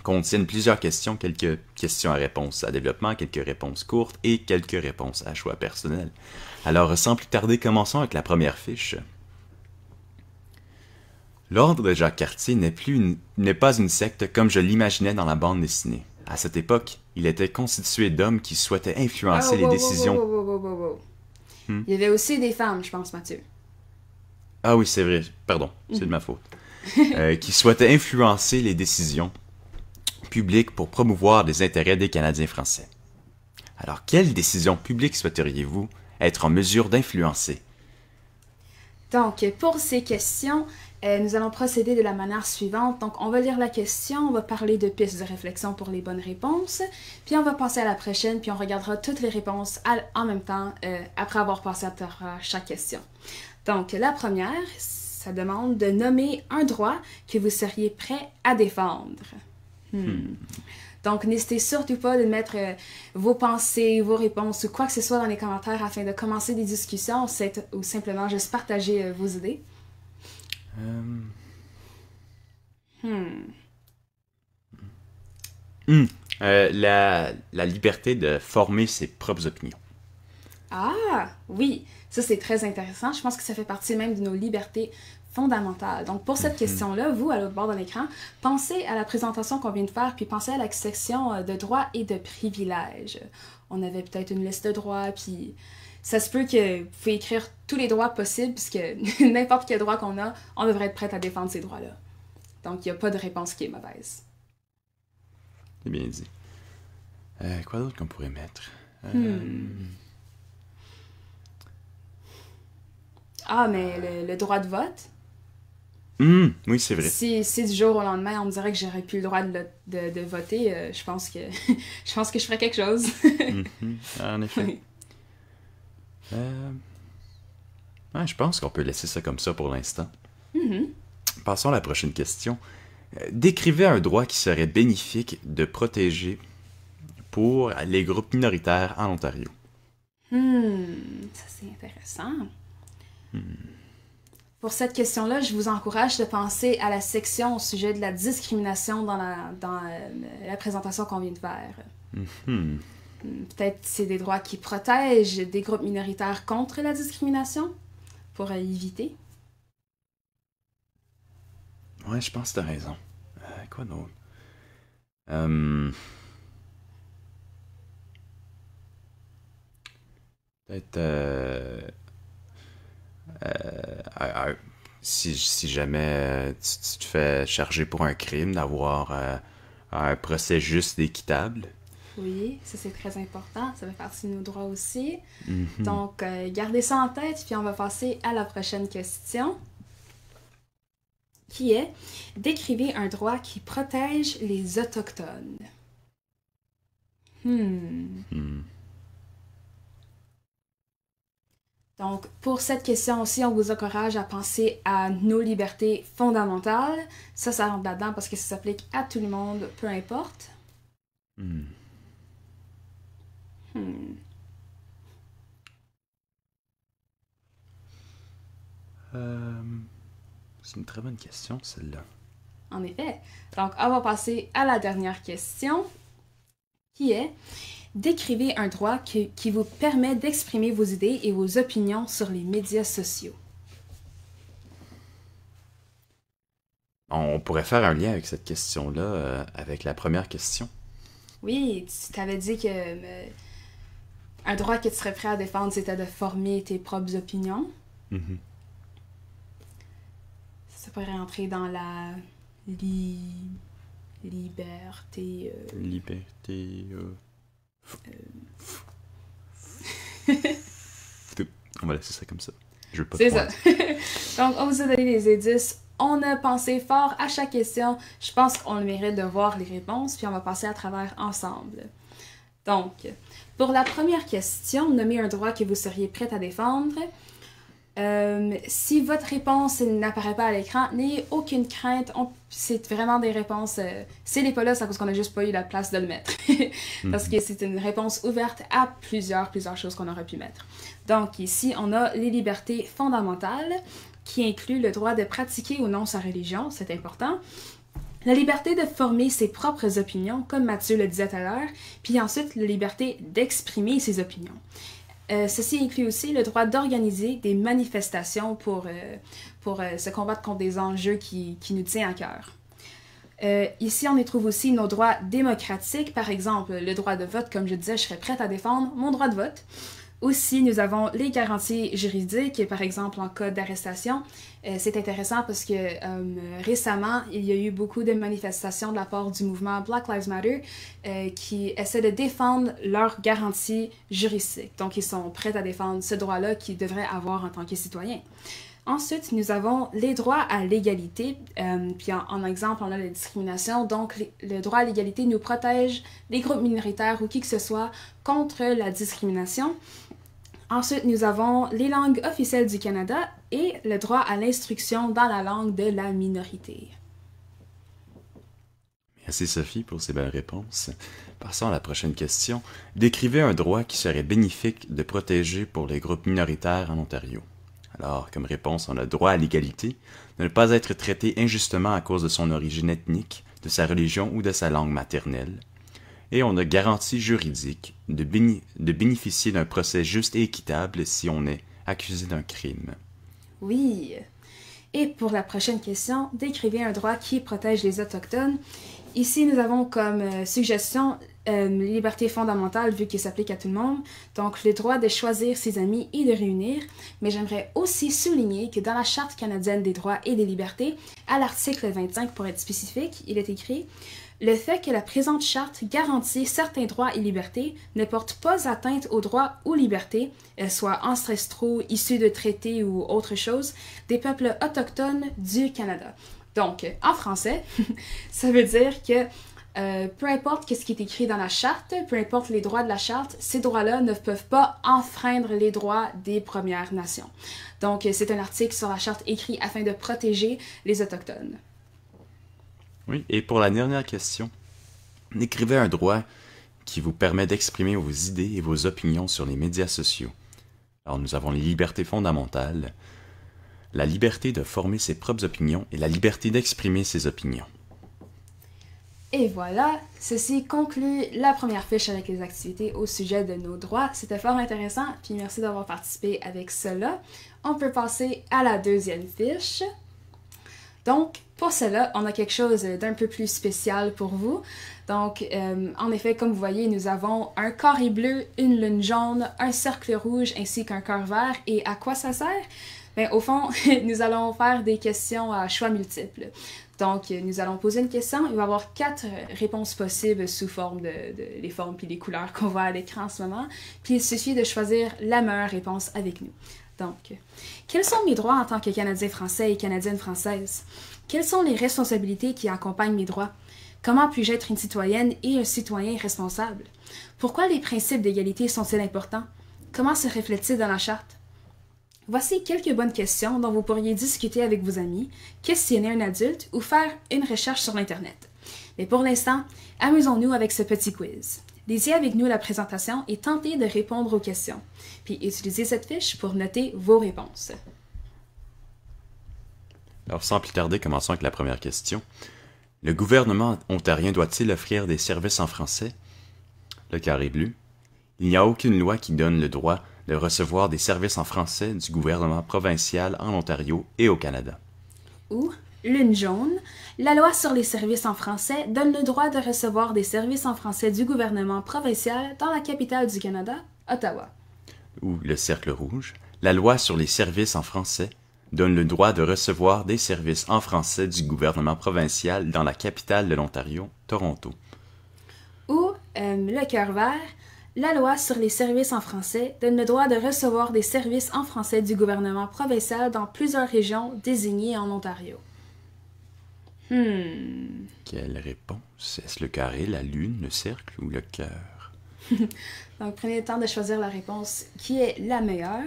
contiennent plusieurs questions, quelques questions à réponse à développement, quelques réponses courtes et quelques réponses à choix personnel. Alors, sans plus tarder, commençons avec la première fiche. L'ordre de Jacques Cartier n'est pas une secte comme je l'imaginais dans la bande dessinée. À cette époque, il était constitué d'hommes qui souhaitaient influencer les décisions... Il y avait aussi des femmes, je pense, Mathieu. Ah oui, c'est vrai. Pardon, c'est de ma faute. Qui souhaitaient influencer les décisions publiques pour promouvoir les intérêts des Canadiens français. Alors, quelles décisions publiques souhaiteriez-vous être en mesure d'influencer? Donc, pour ces questions, nous allons procéder de la manière suivante. Donc, on va lire la question, on va parler de pistes de réflexion pour les bonnes réponses, puis on va passer à la prochaine, puis on regardera toutes les réponses en même temps, après avoir passé à chaque question. Donc, la première, ça demande de nommer un droit que vous seriez prêt à défendre. Donc, n'hésitez surtout pas de mettre vos pensées, vos réponses ou quoi que ce soit dans les commentaires afin de commencer des discussions ou simplement juste partager vos idées. La liberté de former ses propres opinions. Ah, oui, ça c'est très intéressant. Je pense que ça fait partie même de nos libertés fondamentales. Donc pour cette question-là, vous, à l'autre bord de l'écran, pensez à la présentation qu'on vient de faire, puis pensez à la section de droits et de privilèges. On avait peut-être une liste de droits, puis ça se peut que vous pouvez écrire tous les droits possibles, puisque n'importe quel droit qu'on a, on devrait être prêt à défendre ces droits-là. Donc il n'y a pas de réponse qui est mauvaise. C'est bien dit. Quoi d'autre qu'on pourrait mettre? Ah, mais le droit de vote? Oui, c'est vrai. Si du jour au lendemain, on me dirait que j'aurais plus le droit de voter, je pense que je ferais quelque chose. En effet. Ouais, je pense qu'on peut laisser ça comme ça pour l'instant. Passons à la prochaine question. Décrivez un droit qui serait bénéfique de protéger pour les groupes minoritaires en Ontario. Ça c'est intéressant. Pour cette question-là, je vous encourage de penser à la section au sujet de la discrimination dans la présentation qu'on vient de faire. Peut-être c'est des droits qui protègent des groupes minoritaires contre la discrimination pour éviter. Ouais, je pense que t'as raison. Quoi d'autre? Peut-être... si jamais tu te fais charger pour un crime, d'avoir un procès juste et équitable. Oui, ça c'est très important, ça fait partie de nos droits aussi. Donc, gardez ça en tête, puis on va passer à la prochaine question, qui est « Décrivez un droit qui protège les Autochtones. » Donc, pour cette question aussi, on vous encourage à penser à nos libertés fondamentales. Ça rentre là-dedans parce que ça s'applique à tout le monde, peu importe. C'est une très bonne question, celle-là. En effet. Donc, on va passer à la dernière question, qui est « Décrivez un droit qui vous permet d'exprimer vos idées et vos opinions sur les médias sociaux. » On pourrait faire un lien avec cette question-là, avec la première question. Oui, tu t'avais dit que un droit que tu serais prêt à défendre, c'était de former tes propres opinions. Ça pourrait rentrer dans la liberté... Liberté On va laisser ça comme ça. Je veux pas C'est trop ça. Donc, on vous a donné les indices. On a pensé fort à chaque question. Je pense qu'on le mérite de voir les réponses, puis on va passer à travers ensemble. Donc, pour la première question, nommez un droit que vous seriez prête à défendre. Si votre réponse n'apparaît pas à l'écran, n'ayez aucune crainte. C'est vraiment des réponses... s'il n'est pas là, c'est parce qu'on n'a juste pas eu la place de le mettre. Parce que c'est une réponse ouverte à plusieurs choses qu'on aurait pu mettre. Donc ici, on a les libertés fondamentales, qui incluent le droit de pratiquer ou non sa religion, c'est important. La liberté de former ses propres opinions, comme Mathieu le disait tout à l'heure, puis ensuite la liberté d'exprimer ses opinions. Ceci inclut aussi le droit d'organiser des manifestations pour se combattre contre des enjeux qui nous tiennent à cœur. Ici, on y trouve aussi nos droits démocratiques, par exemple le droit de vote, comme je disais, je serais prête à défendre mon droit de vote. Aussi, nous avons les garanties juridiques, par exemple en cas d'arrestation. C'est intéressant parce que récemment, il y a eu beaucoup de manifestations de la part du mouvement Black Lives Matter qui essaient de défendre leurs garanties juridiques. Donc, ils sont prêts à défendre ce droit-là qu'ils devraient avoir en tant que citoyens. Ensuite, nous avons les droits à l'égalité. Puis en exemple, on a la discrimination. Donc, le droit à l'égalité nous protège les groupes minoritaires ou qui que ce soit contre la discrimination. Ensuite, nous avons les langues officielles du Canada et le droit à l'instruction dans la langue de la minorité. Merci Sophie pour ces belles réponses. Passons à la prochaine question. Décrivez un droit qui serait bénéfique de protéger pour les groupes minoritaires en Ontario. Alors, comme réponse, on a droit à l'égalité, de ne pas être traité injustement à cause de son origine ethnique, de sa religion ou de sa langue maternelle. Et on a garantie juridique de bénéficier d'un procès juste et équitable si on est accusé d'un crime. Oui. Et pour la prochaine question, décrivez un droit qui protège les Autochtones. Ici, nous avons comme suggestion les libertés fondamentales, vu qu'elles s'appliquent à tout le monde. Donc, le droit de choisir ses amis et de réunir. Mais j'aimerais aussi souligner que dans la Charte canadienne des droits et des libertés, à l'article 25, pour être spécifique, il est écrit « Le fait que la présente charte garantit certains droits et libertés ne porte pas atteinte aux droits ou libertés, soit ancestraux, issus de traités ou autre chose, des peuples autochtones du Canada. » Donc, en français, ça veut dire que peu importe ce qui est écrit dans la charte, peu importe les droits de la charte, ces droits-là ne peuvent pas enfreindre les droits des Premières Nations. Donc, c'est un article sur la charte écrit afin de protéger les Autochtones. Oui, et pour la dernière question, décrivez un droit qui vous permet d'exprimer vos idées et vos opinions sur les médias sociaux. Alors, nous avons les libertés fondamentales, la liberté de former ses propres opinions et la liberté d'exprimer ses opinions. Et voilà, ceci conclut la première fiche avec les activités au sujet de nos droits. C'était fort intéressant, puis merci d'avoir participé avec cela. On peut passer à la deuxième fiche. Donc, pour cela, on a quelque chose d'un peu plus spécial pour vous. Donc, en effet, comme vous voyez, nous avons un carré bleu, une lune jaune, un cercle rouge ainsi qu'un cœur vert. Et à quoi ça sert? Bien, au fond, nous allons faire des questions à choix multiples. Donc, nous allons poser une question. Il va y avoir 4 réponses possibles sous forme de les formes puis les couleurs qu'on voit à l'écran en ce moment. Puis, il suffit de choisir la meilleure réponse avec nous. Donc, quels sont mes droits en tant que Canadien français et Canadienne française? Quelles sont les responsabilités qui accompagnent mes droits? Comment puis-je être une citoyenne et un citoyen responsable? Pourquoi les principes d'égalité sont-ils importants? Comment se reflètent-ils dans la charte? Voici quelques bonnes questions dont vous pourriez discuter avec vos amis, questionner un adulte ou faire une recherche sur l'Internet. Mais pour l'instant, amusons-nous avec ce petit quiz. Lisez avec nous la présentation et tentez de répondre aux questions. Puis utilisez cette fiche pour noter vos réponses. Alors, sans plus tarder, commençons avec la première question. Le gouvernement ontarien doit-il offrir des services en français? Le carré bleu. Il n'y a aucune loi qui donne le droit de recevoir des services en français du gouvernement provincial en Ontario et au Canada. Ou, lune jaune, la loi sur les services en français donne le droit de recevoir des services en français du gouvernement provincial dans la capitale du Canada, Ottawa. Ou le cercle rouge, la loi sur les services en français donne le droit de recevoir des services en français du gouvernement provincial dans la capitale de l'Ontario, Toronto. Ou, le cœur vert, La loi sur les services en français donne le droit de recevoir des services en français du gouvernement provincial dans plusieurs régions désignées en Ontario. Quelle réponse? Est-ce le carré, la lune, le cercle ou le cœur? Donc, prenez le temps de choisir la réponse qui est la meilleure.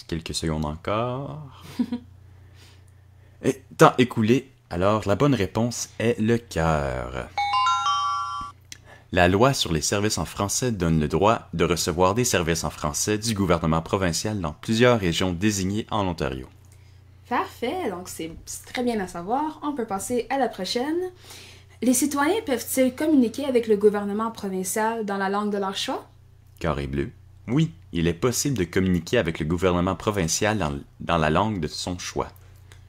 Quelques secondes encore. Et temps écoulé. Alors, la bonne réponse est le cœur. La loi sur les services en français donne le droit de recevoir des services en français du gouvernement provincial dans plusieurs régions désignées en Ontario. Parfait, donc c'est très bien à savoir. On peut passer à la prochaine. Les citoyens peuvent-ils communiquer avec le gouvernement provincial dans la langue de leur choix? Carré bleu. Oui, il est possible de communiquer avec le gouvernement provincial dans la langue de son choix.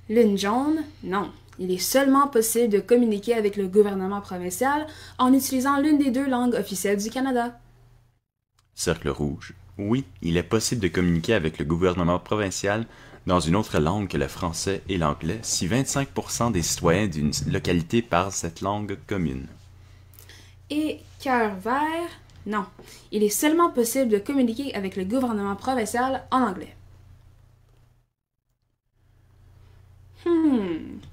Lune jaune? Non. Il est seulement possible de communiquer avec le gouvernement provincial en utilisant l'une des deux langues officielles du Canada. Cercle rouge. Oui, il est possible de communiquer avec le gouvernement provincial dans une autre langue que le français et l'anglais si 25% des citoyens d'une localité parlent cette langue commune. Et cœur vert? Non. Il est seulement possible de communiquer avec le gouvernement provincial en anglais.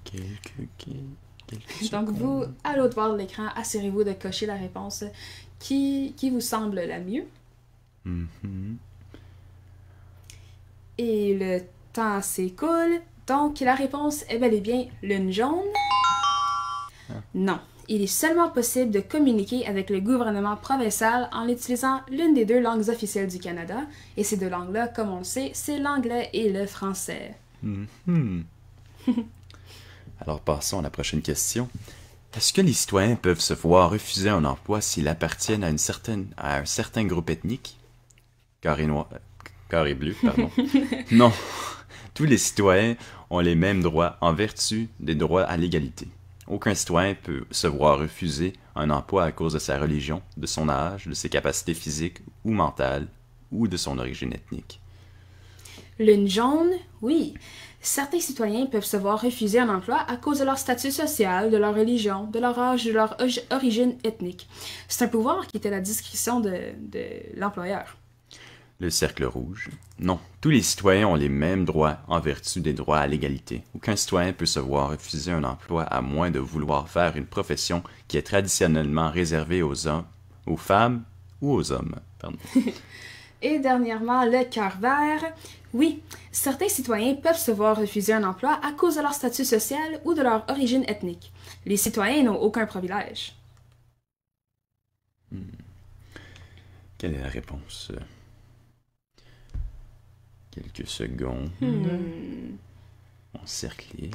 Quelques Donc vous, à l'autre bord de l'écran, assurez-vous de cocher la réponse qui vous semble la mieux. Et le temps s'écoule, donc la réponse est bel et bien lune jaune. Non, il est seulement possible de communiquer avec le gouvernement provincial en utilisant l'une des deux langues officielles du Canada, et ces deux langues-là, comme on le sait, c'est l'anglais et le français. Alors passons à la prochaine question. Est-ce que les citoyens peuvent se voir refuser un emploi s'ils appartiennent à un certain groupe ethnique? Carré bleu, pardon. Non. Tous les citoyens ont les mêmes droits en vertu des droits à l'égalité. Aucun citoyen peut se voir refuser un emploi à cause de sa religion, de son âge, de ses capacités physiques ou mentales, ou de son origine ethnique. Lune jaune, oui. Certains citoyens peuvent se voir refuser un emploi à cause de leur statut social, de leur religion, de leur âge, de leur origine ethnique. C'est un pouvoir qui est à la discrétion de l'employeur. Le cercle rouge. Non, tous les citoyens ont les mêmes droits en vertu des droits à l'égalité. Aucun citoyen peut se voir refuser un emploi à moins de vouloir faire une profession qui est traditionnellement réservée aux femmes ou aux hommes. Pardon. Et dernièrement, le cœur vert. Oui, certains citoyens peuvent se voir refuser un emploi à cause de leur statut social ou de leur origine ethnique. Les citoyens n'ont aucun privilège. Quelle est la réponse? Quelques secondes. Encerclé.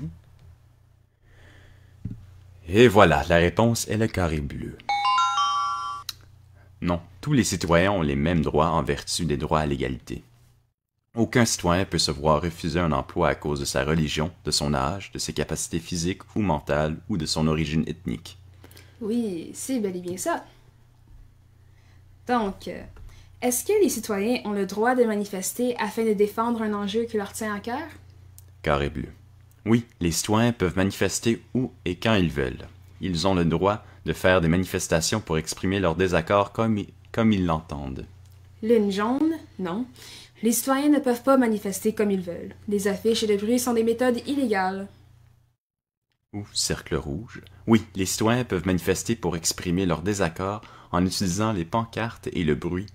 Et voilà, la réponse est le carré bleu. Non, tous les citoyens ont les mêmes droits en vertu des droits à l'égalité. Aucun citoyen peut se voir refuser un emploi à cause de sa religion, de son âge, de ses capacités physiques ou mentales ou de son origine ethnique. Oui, c'est bel et bien ça. Donc, est-ce que les citoyens ont le droit de manifester afin de défendre un enjeu qui leur tient à cœur? Carré bleu. Oui, les citoyens peuvent manifester où et quand ils veulent. Ils ont le droit de faire des manifestations pour exprimer leur désaccord comme ils l'entendent. Lune jaune? Non. Les citoyens ne peuvent pas manifester comme ils veulent. Les affiches et le bruit sont des méthodes illégales. Ou cercle rouge. Oui, les citoyens peuvent manifester pour exprimer leur désaccord en utilisant les pancartes et le bruit,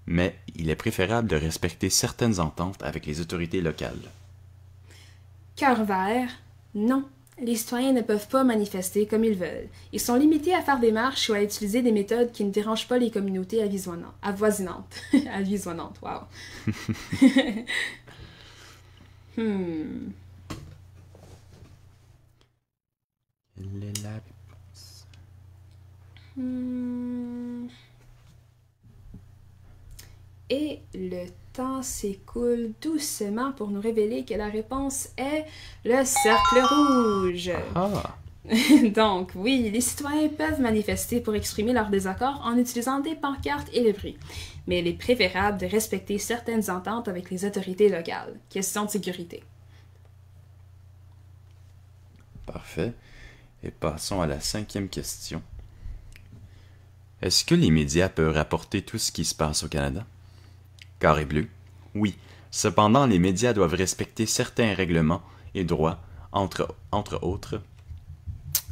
mais il est préférable de respecter certaines ententes avec les autorités locales. Cœur vert? Non. Les citoyens ne peuvent pas manifester comme ils veulent. Ils sont limités à faire des marches ou à utiliser des méthodes qui ne dérangent pas les communautés avoisinantes. Avoisinantes, wow. Quelle est la réponse? Et le temps s'écoule doucement pour nous révéler que la réponse est le cercle rouge. Ah! Donc, oui, les citoyens peuvent manifester pour exprimer leur désaccord en utilisant des pancartes et le bruit. Mais il est préférable de respecter certaines ententes avec les autorités locales. Question de sécurité. Parfait. Et passons à la 5e question. Est-ce que les médias peuvent rapporter tout ce qui se passe au Canada? Carré bleu. Oui. Cependant, les médias doivent respecter certains règlements et droits, entre autres,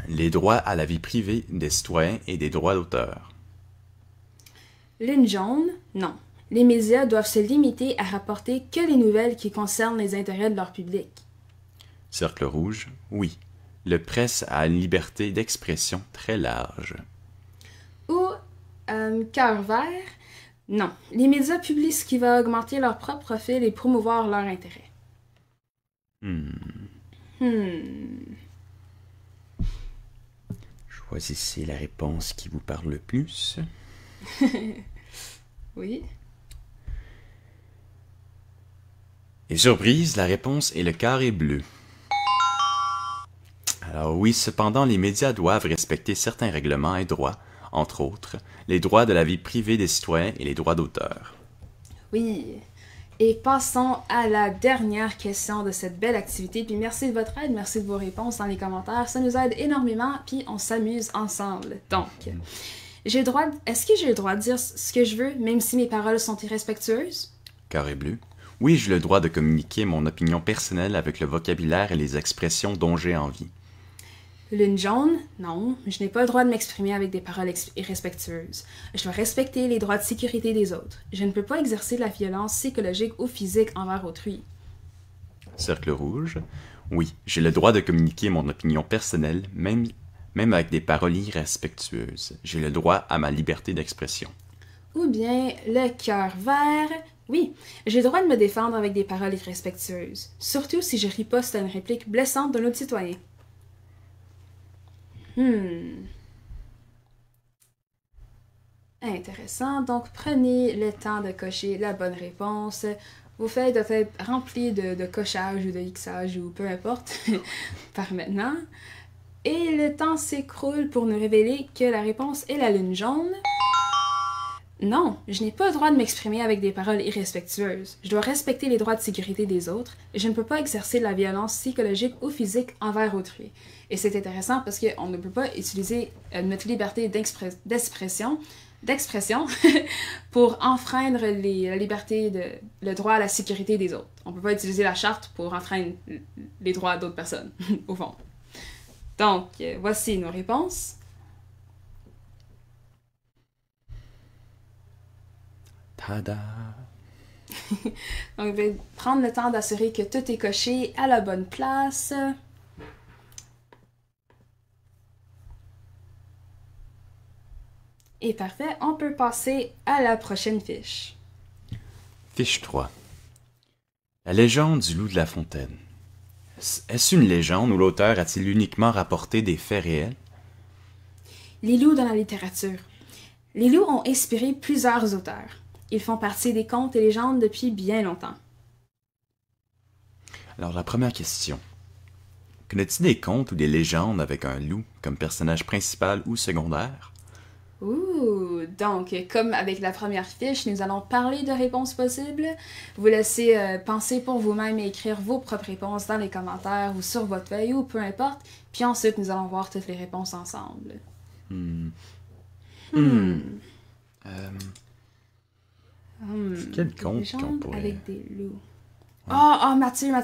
les droits à la vie privée des citoyens et des droits d'auteur. Lune jaune, non. Les médias doivent se limiter à rapporter que les nouvelles qui concernent les intérêts de leur public. Cercle rouge, oui. Le presse a une liberté d'expression très large. Ou cœur vert, non. Les médias publient ce qui va augmenter leur propre profil et promouvoir leur intérêt. Choisissez la réponse qui vous parle le plus. Oui. Et surprise, la réponse est le carré bleu. Alors oui, cependant, les médias doivent respecter certains règlements et droits, entre autres, les droits de la vie privée des citoyens et les droits d'auteur. Oui. Et passons à la dernière question de cette belle activité. Puis merci de votre aide, merci de vos réponses dans les commentaires. Ça nous aide énormément, puis on s'amuse ensemble. Donc, est-ce que j'ai le droit de dire ce que je veux, même si mes paroles sont irrespectueuses? Carré bleu. Oui, j'ai le droit de communiquer mon opinion personnelle avec le vocabulaire et les expressions dont j'ai envie. Lune jaune, non, je n'ai pas le droit de m'exprimer avec des paroles irrespectueuses. Je dois respecter les droits de sécurité des autres. Je ne peux pas exercer de la violence psychologique ou physique envers autrui. Cercle rouge. Oui, j'ai le droit de communiquer mon opinion personnelle, même avec des paroles irrespectueuses. J'ai le droit à ma liberté d'expression. Ou bien le cœur vert. Oui, j'ai le droit de me défendre avec des paroles irrespectueuses, surtout si je riposte à une réplique blessante d'un autre citoyen. Intéressant. Donc, prenez le temps de cocher la bonne réponse. Vos feuilles doivent être remplies de cochage ou de xage ou peu importe par maintenant. Et le temps s'écroule pour nous révéler que la réponse est la lune jaune. Non, je n'ai pas le droit de m'exprimer avec des paroles irrespectueuses. Je dois respecter les droits de sécurité des autres et je ne peux pas exercer de la violence psychologique ou physique envers autrui. Et c'est intéressant parce qu'on ne peut pas utiliser notre liberté d'expression pour enfreindre la liberté, le droit à la sécurité des autres. On ne peut pas utiliser la charte pour enfreindre les droits d'autres personnes, au fond. Donc, voici nos réponses. Tada! Donc, je vais prendre le temps d'assurer que tout est coché à la bonne place. Et parfait, on peut passer à la prochaine fiche. Fiche 3. La légende du loup de la fontaine. Est-ce une légende ou l'auteur a-t-il uniquement rapporté des faits réels? Les loups dans la littérature. Les loups ont inspiré plusieurs auteurs. Ils font partie des contes et légendes depuis bien longtemps. Alors, la première question. Connais-tu des contes ou des légendes avec un loup comme personnage principal ou secondaire? Ouh, donc, comme avec la première fiche, nous allons parler de réponses possibles. Vous laissez penser pour vous-même et écrire vos propres réponses dans les commentaires ou sur votre feuille ou peu importe. Puis ensuite, nous allons voir toutes les réponses ensemble. Quel conte qu'on pourrait... avec des loups. Mathieu.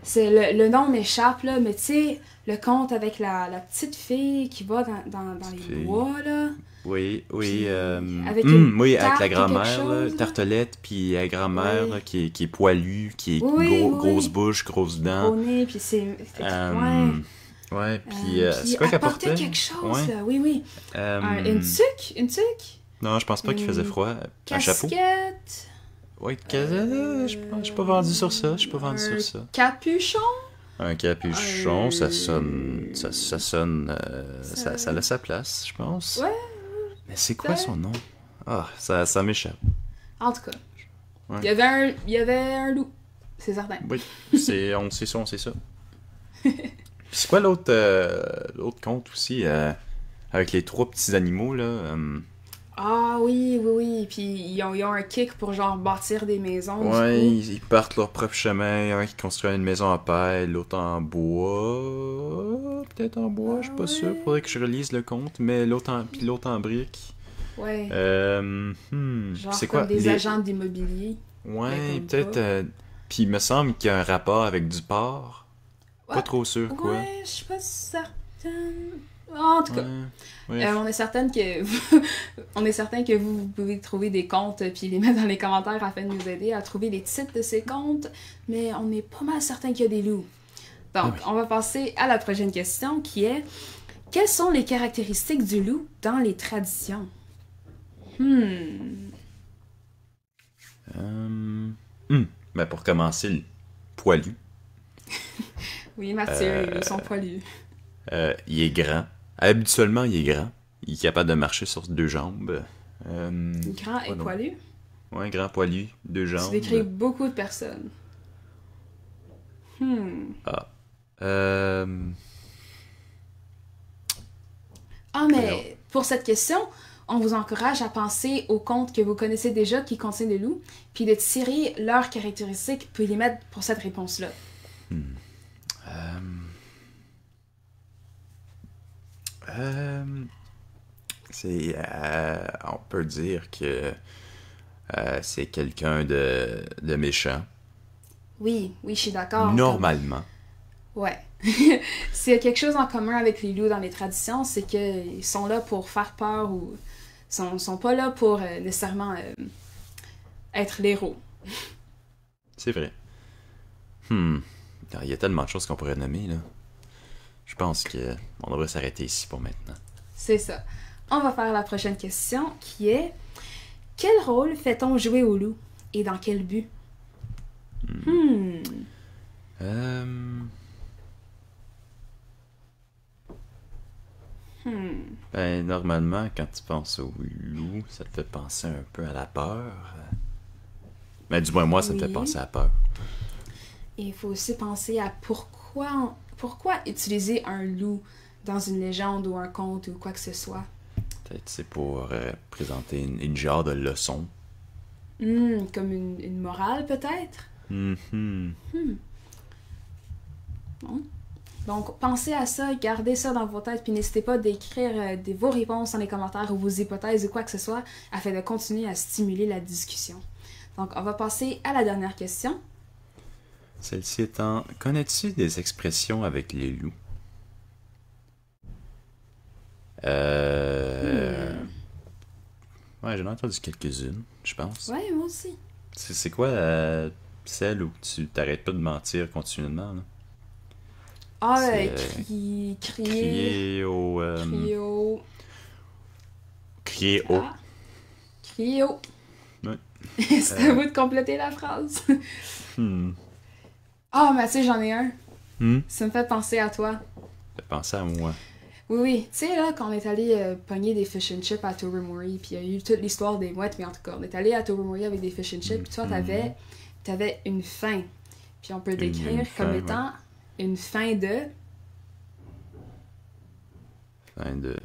C'est le nom m'échappe, là, mais tu sais, le conte avec la petite fille qui va dans les bois, là. Oui, avec avec la grand-mère, là, tartelette, puis la grand-mère là, qui est poilue, qui est grosse bouche, grosse dents. Au nez, puis c'est... Ouais, puis c'est quoi qu'elle portait? Quelque chose, là, oui. Une tuque? Non, je pense pas qu'il faisait froid. Un chapeau? Casquette? Oui, je suis pas vendu sur ça, Capuchon? Un capuchon, ça a sa place, je pense. Ouais. Mais c'est quoi son nom? Ça m'échappe. En tout cas, ouais. il y avait un loup, c'est certain. Oui, on sait ça. C'est quoi l'autre conte aussi, avec les 3 petits animaux, là? Oui. Puis ils ont un kick pour genre bâtir des maisons. Ouais, ils partent leur propre chemin. Un qui construit une maison en paille, l'autre en bois. peut-être en bois, je suis pas ouais. sûr. Faudrait que je relise le conte, mais puis l'autre en briques. Ouais. Genre C'est comme quoi? des agents d'immobilier. Ouais, mais comme peut-être... pas. Puis il me semble qu'il y a un rapport avec du porc. Pas Ouais. trop sûr, quoi. Ouais, je suis pas certaine. En tout cas, Ouais. on est certaine que on est certain que vous pouvez trouver des contes puis les mettre dans les commentaires afin de nous aider à trouver les titres de ces contes, mais on est pas mal certain qu'il y a des loups. Donc, on va passer à la prochaine question qui est: quelles sont les caractéristiques du loup dans les traditions? Ben pour commencer, le poilu. Oui, Mathieu, ils sont poilus. Il est grand. Habituellement, il est grand. Il est capable de marcher sur deux jambes. Grand et non. poilu. Ouais, grand poilu, deux Tu jambes. décris beaucoup de personnes. Ah, Mais pour cette question, on vous encourage à penser aux contes que vous connaissez déjà qui contiennent des loups, puis de tirer leurs caractéristiques puis les mettre pour cette réponse-là. On peut dire que c'est quelqu'un de méchant. Oui, je suis d'accord. Normalement. Ouais. S'il y a quelque chose en commun avec les loups dans les traditions, c'est qu'ils sont là pour faire peur ou sont pas là pour nécessairement être l'héros. C'est vrai. Il y a tellement de choses qu'on pourrait nommer, là. Je pense qu'on devrait s'arrêter ici pour maintenant. C'est ça. On va faire la prochaine question qui est: quel rôle fait-on jouer au loup et dans quel but? Ben, normalement, quand tu penses au loup, ça te fait penser un peu à la peur. Mais du moins, moi, ça me fait Oui. penser à la peur. Et il faut aussi penser à pourquoi utiliser un loup dans une légende ou un conte ou quoi que ce soit. Peut-être c'est pour présenter une genre de leçon. Comme une morale peut-être? Bon. Donc, pensez à ça, gardez ça dans vos têtes, puis n'hésitez pas d'écrire vos réponses dans les commentaires ou vos hypothèses ou quoi que ce soit, afin de continuer à stimuler la discussion. Donc, on va passer à la dernière question. Celle-ci étant: connais-tu des expressions avec les loups? Ouais, j'en ai entendu quelques-unes, je pense. Ouais, moi aussi. C'est quoi celle où tu t'arrêtes pas de mentir continuellement, là? C'est, Crier crier au... crier au... crier haut. Ah. Crier au... Ouais. C'est à vous de compléter la phrase. Mathieu, j'en ai un. Ça me fait penser à toi. Fais penser à moi. Oui. Tu sais, là, quand on est allé pogner des fish and chips à Tobermory, puis il y a eu toute l'histoire des mouettes, mais en tout cas, on est allé à Tobermory avec des fish and chips, puis toi, t'avais une faim. Puis on peut décrire une comme faim, étant une faim de... Fin de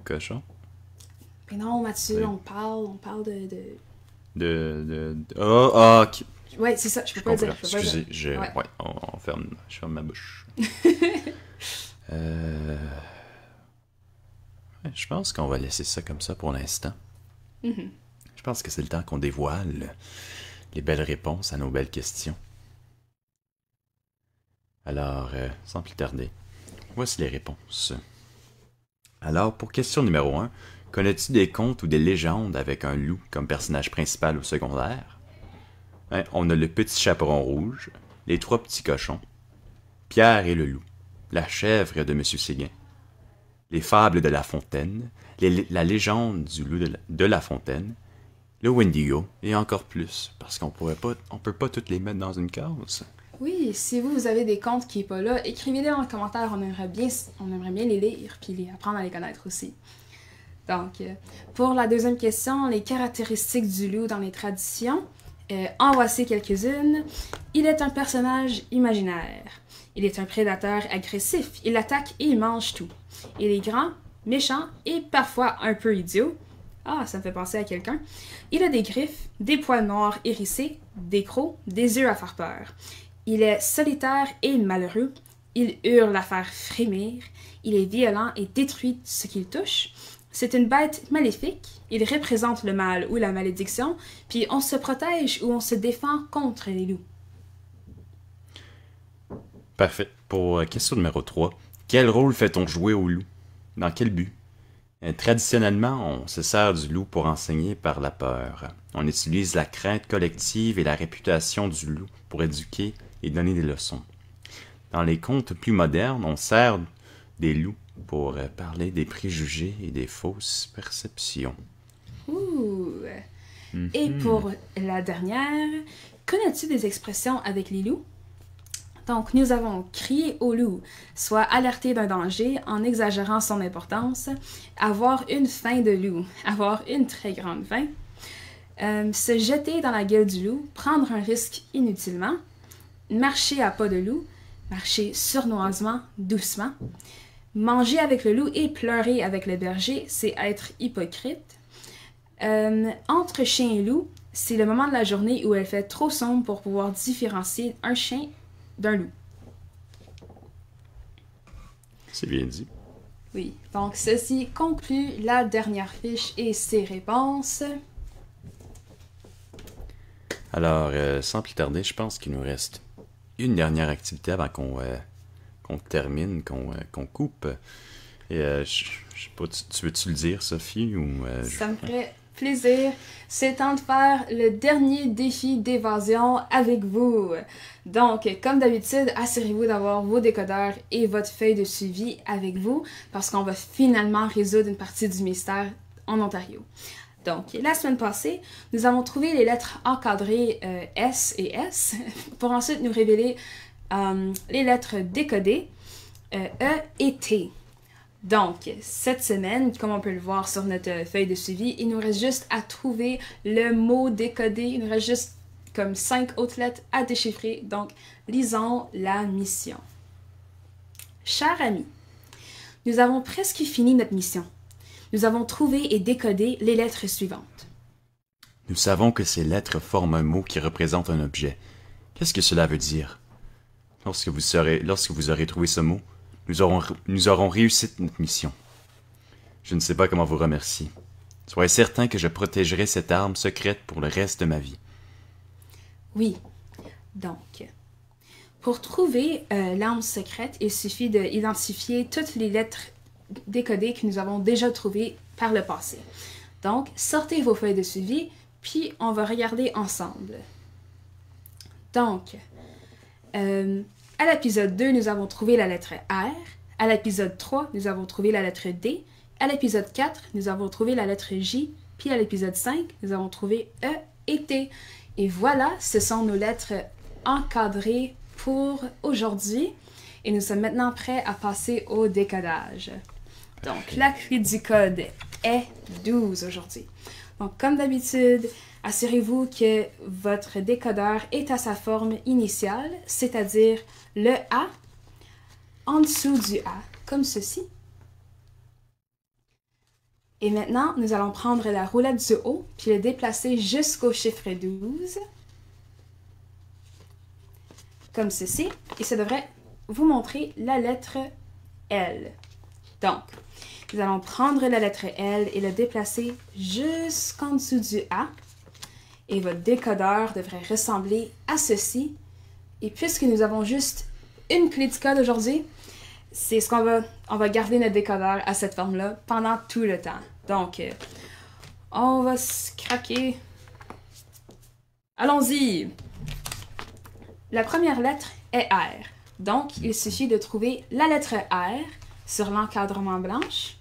cochon. Mais non, Mathieu, Oui. on parle Ok. Ouais, c'est ça, je peux Je pas le dire. comprends. Je peux pas le Excusez, dire. Ouais. je ferme ma bouche. Je pense qu'on va laisser ça comme ça pour l'instant. Je pense que c'est le temps qu'on dévoile les belles réponses à nos belles questions. Alors, sans plus tarder, voici les réponses. Alors, pour question numéro 1, connais-tu des contes ou des légendes avec un loup comme personnage principal ou secondaire? On a le petit chaperon rouge, les trois petits cochons, Pierre et le loup, la chèvre de Monsieur Séguin, les fables de La Fontaine, la légende du loup de La Fontaine, le Wendigo, et encore plus, parce qu'on peut pas toutes les mettre dans une case. Oui, si vous avez des contes qui n'est pas là, écrivez-les dans les commentaires, on aimerait bien les lire, puis apprendre à les connaître aussi. Donc, pour la deuxième question, les caractéristiques du loup dans les traditions, en voici quelques-unes. Il est un personnage imaginaire. Il est un prédateur agressif. Il attaque et il mange tout. Il est grand, méchant et parfois un peu idiot. Ah, ça me fait penser à quelqu'un. Il a des griffes, des poils noirs hérissés, des crocs, des yeux à faire peur. Il est solitaire et malheureux. Il hurle à faire frémir. Il est violent et détruit ce qu'il touche. C'est une bête maléfique. Il représente le mal ou la malédiction. Puis on se protège ou on se défend contre les loups. Parfait. Pour question numéro 3, quel rôle fait-on jouer au loup? Dans quel but? Traditionnellement, on se sert du loup pour enseigner par la peur. On utilise la crainte collective et la réputation du loup pour éduquer et donner des leçons. Dans les contes plus modernes, on sert des loups pour parler des préjugés et des fausses perceptions. Ouh! Et pour la dernière, connais-tu des expressions avec les loups? Donc, nous avons crié au loup, soit alerté d'un danger en exagérant son importance, avoir une faim de loup, avoir une très grande faim, se jeter dans la gueule du loup, prendre un risque inutilement, marcher à pas de loup, marcher sournoisement, doucement, manger avec le loup et pleurer avec le berger, c'est être hypocrite. Entre chien et loup, c'est le moment de la journée où elle fait trop sombre pour pouvoir différencier un chien d'un loup. C'est bien dit. Oui, donc ceci conclut la dernière fiche et ses réponses. Alors, sans plus tarder, je pense qu'il nous reste une dernière activité avant qu'on termine, qu'on coupe. Et je sais pas, tu veux-tu le dire, Sophie, ou... Ça me ferait plaisir. C'est temps de faire le dernier défi d'évasion avec vous. Donc, comme d'habitude, assurez-vous d'avoir vos décodeurs et votre feuille de suivi avec vous parce qu'on va finalement résoudre une partie du mystère en Ontario. Donc, la semaine passée, nous avons trouvé les lettres encadrées S et S pour ensuite nous révéler les lettres décodées E et T. Donc, cette semaine, comme on peut le voir sur notre feuille de suivi, il nous reste juste à trouver le mot décodé. Il nous reste juste comme 5 autres lettres à déchiffrer. Donc, lisons la mission. Chers amis, nous avons presque fini notre mission. Nous avons trouvé et décodé les lettres suivantes. Nous savons que ces lettres forment un mot qui représente un objet. Qu'est-ce que cela veut dire? Lorsque vous aurez trouvé ce mot, nous aurons réussi notre mission. Je ne sais pas comment vous remercier. Soyez certain que je protégerai cette arme secrète pour le reste de ma vie. Oui. Donc, pour trouver l'arme secrète, il suffit d'identifier toutes les lettres décodées que nous avons déjà trouvées par le passé. Donc, sortez vos feuilles de suivi, puis on va regarder ensemble. Donc, à l'épisode 2, nous avons trouvé la lettre R. À l'épisode 3, nous avons trouvé la lettre D. À l'épisode 4, nous avons trouvé la lettre J. Puis à l'épisode 5, nous avons trouvé E et T. Et voilà, ce sont nos lettres encadrées pour aujourd'hui. Et nous sommes maintenant prêts à passer au décodage. Donc, la clé du code est 12 aujourd'hui. Donc, comme d'habitude, assurez-vous que votre décodeur est à sa forme initiale, c'est-à-dire le A en dessous du A, comme ceci. Et maintenant, nous allons prendre la roulette du haut, puis le déplacer jusqu'au chiffre 12, comme ceci. Et ça devrait vous montrer la lettre L. Donc, nous allons prendre la lettre L et le déplacer jusqu'en dessous du A. Et votre décodeur devrait ressembler à ceci. Et puisque nous avons juste une clé du code aujourd'hui, c'est ce on va garder notre décodeur à cette forme-là pendant tout le temps. Donc, on va se craquer. Allons-y! La première lettre est R. Donc, il suffit de trouver la lettre R sur l'encadrement blanche.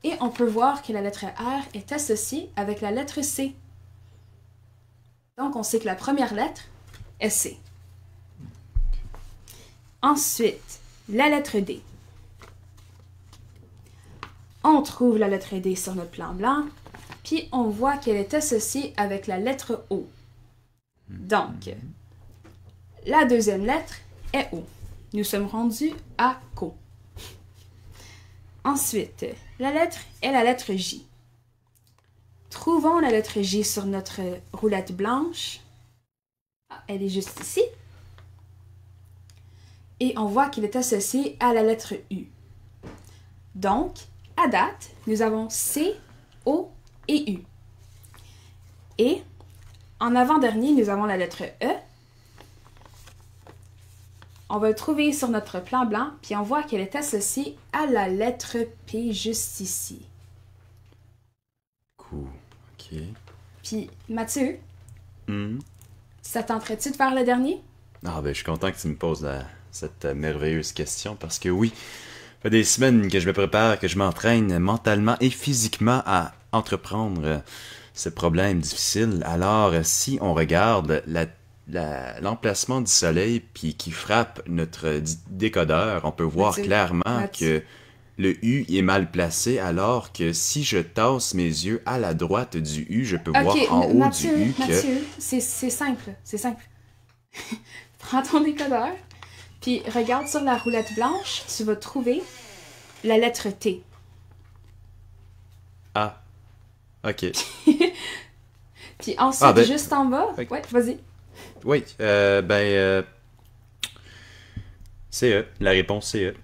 Et on peut voir que la lettre R est associée avec la lettre C. Donc, on sait que la première lettre est C. Ensuite, la lettre D. On trouve la lettre D sur notre plan blanc, puis on voit qu'elle est associée avec la lettre O. Donc, la deuxième lettre est O. Nous sommes rendus à CO. Ensuite, la lettre est la lettre J. Trouvons la lettre J sur notre roulette blanche. Elle est juste ici. et on voit qu'il est associé à la lettre U. Donc, à date, nous avons C, O et U. Et en avant-dernier, nous avons la lettre E. On va le trouver sur notre plan blanc, puis on voit qu'elle est associée à la lettre P juste ici. Cool. OK. Puis, Mathieu, Mhm. ça tenterait-tu de faire le dernier? Ah ben, je suis content que tu me poses cette merveilleuse question parce que oui, ça fait des semaines que je me prépare, que je m'entraîne mentalement et physiquement à entreprendre ce problème difficile. Alors, si on regarde l'emplacement du soleil puis qui frappe notre décodeur, on peut voir Mathieu, clairement Mathieu. que le U est mal placé, alors que si je tasse mes yeux à la droite du U, je peux voir en haut Mathieu, du U que... Mathieu, c'est simple, c'est simple. Prends ton décodeur, puis regarde sur la roulette blanche, tu vas trouver la lettre T. Ah, ok. Puis ensuite, ben, juste en bas, ok. ouais, vas-y. Oui, c'est E. La réponse, c'est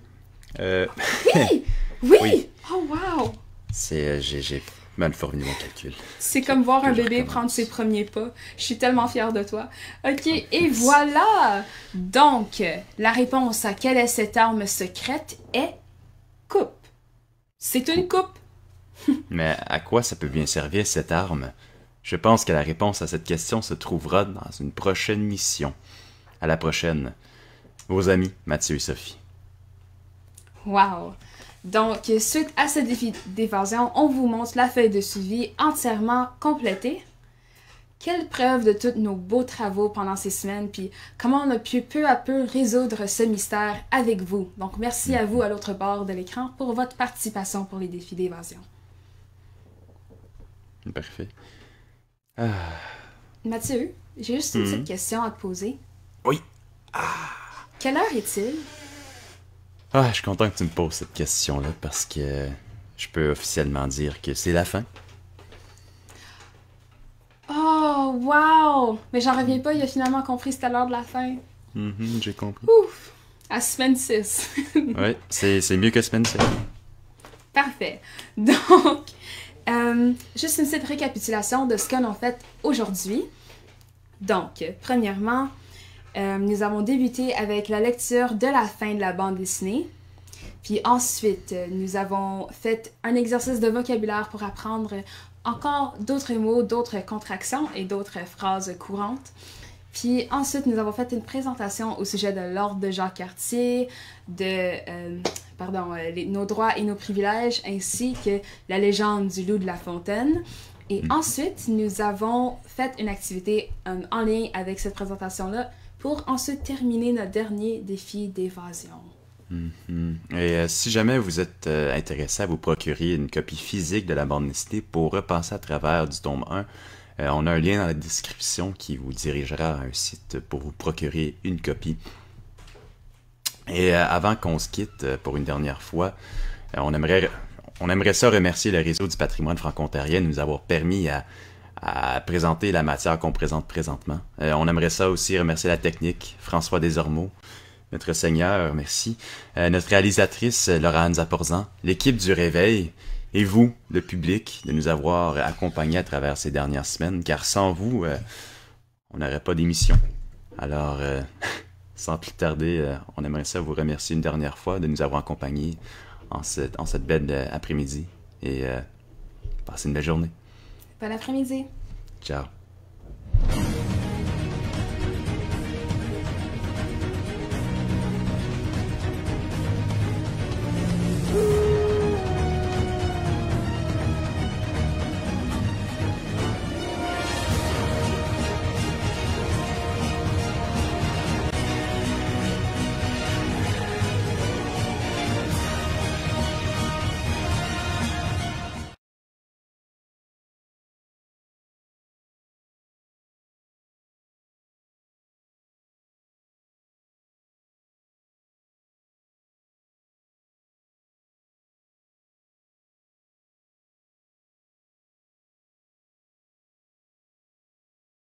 E. Oui! Oui. Oh wow! J'ai mal formulé mon calcul. C'est comme voir un je bébé recommence. prendre ses premiers pas. Je suis tellement fière de toi. Ok, et voilà! Donc, la réponse à quelle est cette arme secrète est coupe. C'est une coupe. Mais à quoi ça peut bien servir cette arme? Je pense que la réponse à cette question se trouvera dans une prochaine mission. À la prochaine. Vos amis, Mathieu et Sophie. Wow! Donc, suite à ce défi d'évasion, on vous montre la feuille de suivi entièrement complétée. Quelle preuve de tous nos beaux travaux pendant ces semaines, puis comment on a pu peu à peu résoudre ce mystère avec vous. Donc, merci à vous à l'autre bord de l'écran pour votre participation pour les défis d'évasion. Parfait. Mathieu, j'ai juste une petite question à te poser. Oui. Quelle heure est-il? Ah, je suis content que tu me poses cette question-là parce que je peux officiellement dire que c'est la fin. Oh, wow! Mais j'en reviens pas, il a finalement compris c'était l'heure de la fin. Mhm, j'ai compris. Ouf! À semaine 6. Ouais, c'est mieux que semaine 7. Parfait. Donc, juste une petite récapitulation de ce que l'on fait aujourd'hui. Donc, premièrement, nous avons débuté avec la lecture de la fin de la bande dessinée. Puis ensuite, nous avons fait un exercice de vocabulaire pour apprendre encore d'autres mots, d'autres contractions et d'autres phrases courantes. Puis ensuite, nous avons fait une présentation au sujet de l'ordre de Jacques Cartier, nos droits et nos privilèges, ainsi que la légende du loup de la fontaine. Et ensuite, nous avons fait une activité en lien avec cette présentation-là pour ensuite terminer notre dernier défi d'évasion. Et si jamais vous êtes intéressé à vous procurer une copie physique de la bande dessinée pour repasser à travers du tome 1, on a un lien dans la description qui vous dirigera à un site pour vous procurer une copie. Et avant qu'on se quitte pour une dernière fois, on aimerait ça remercier le Réseau du patrimoine franco-ontarien de nous avoir permis à présenter la matière qu'on présente présentement. On aimerait ça aussi remercier la technique, François Desormeaux, notre Seigneur, merci, notre réalisatrice Laurent Zaporzan, l'équipe du Réveil, et vous, le public, de nous avoir accompagnés à travers ces dernières semaines, car sans vous, on n'aurait pas d'émission. Alors, sans plus tarder, on aimerait ça vous remercier une dernière fois de nous avoir accompagnés en cette belle après-midi, et passez une belle journée. Bon après-midi! Ciao.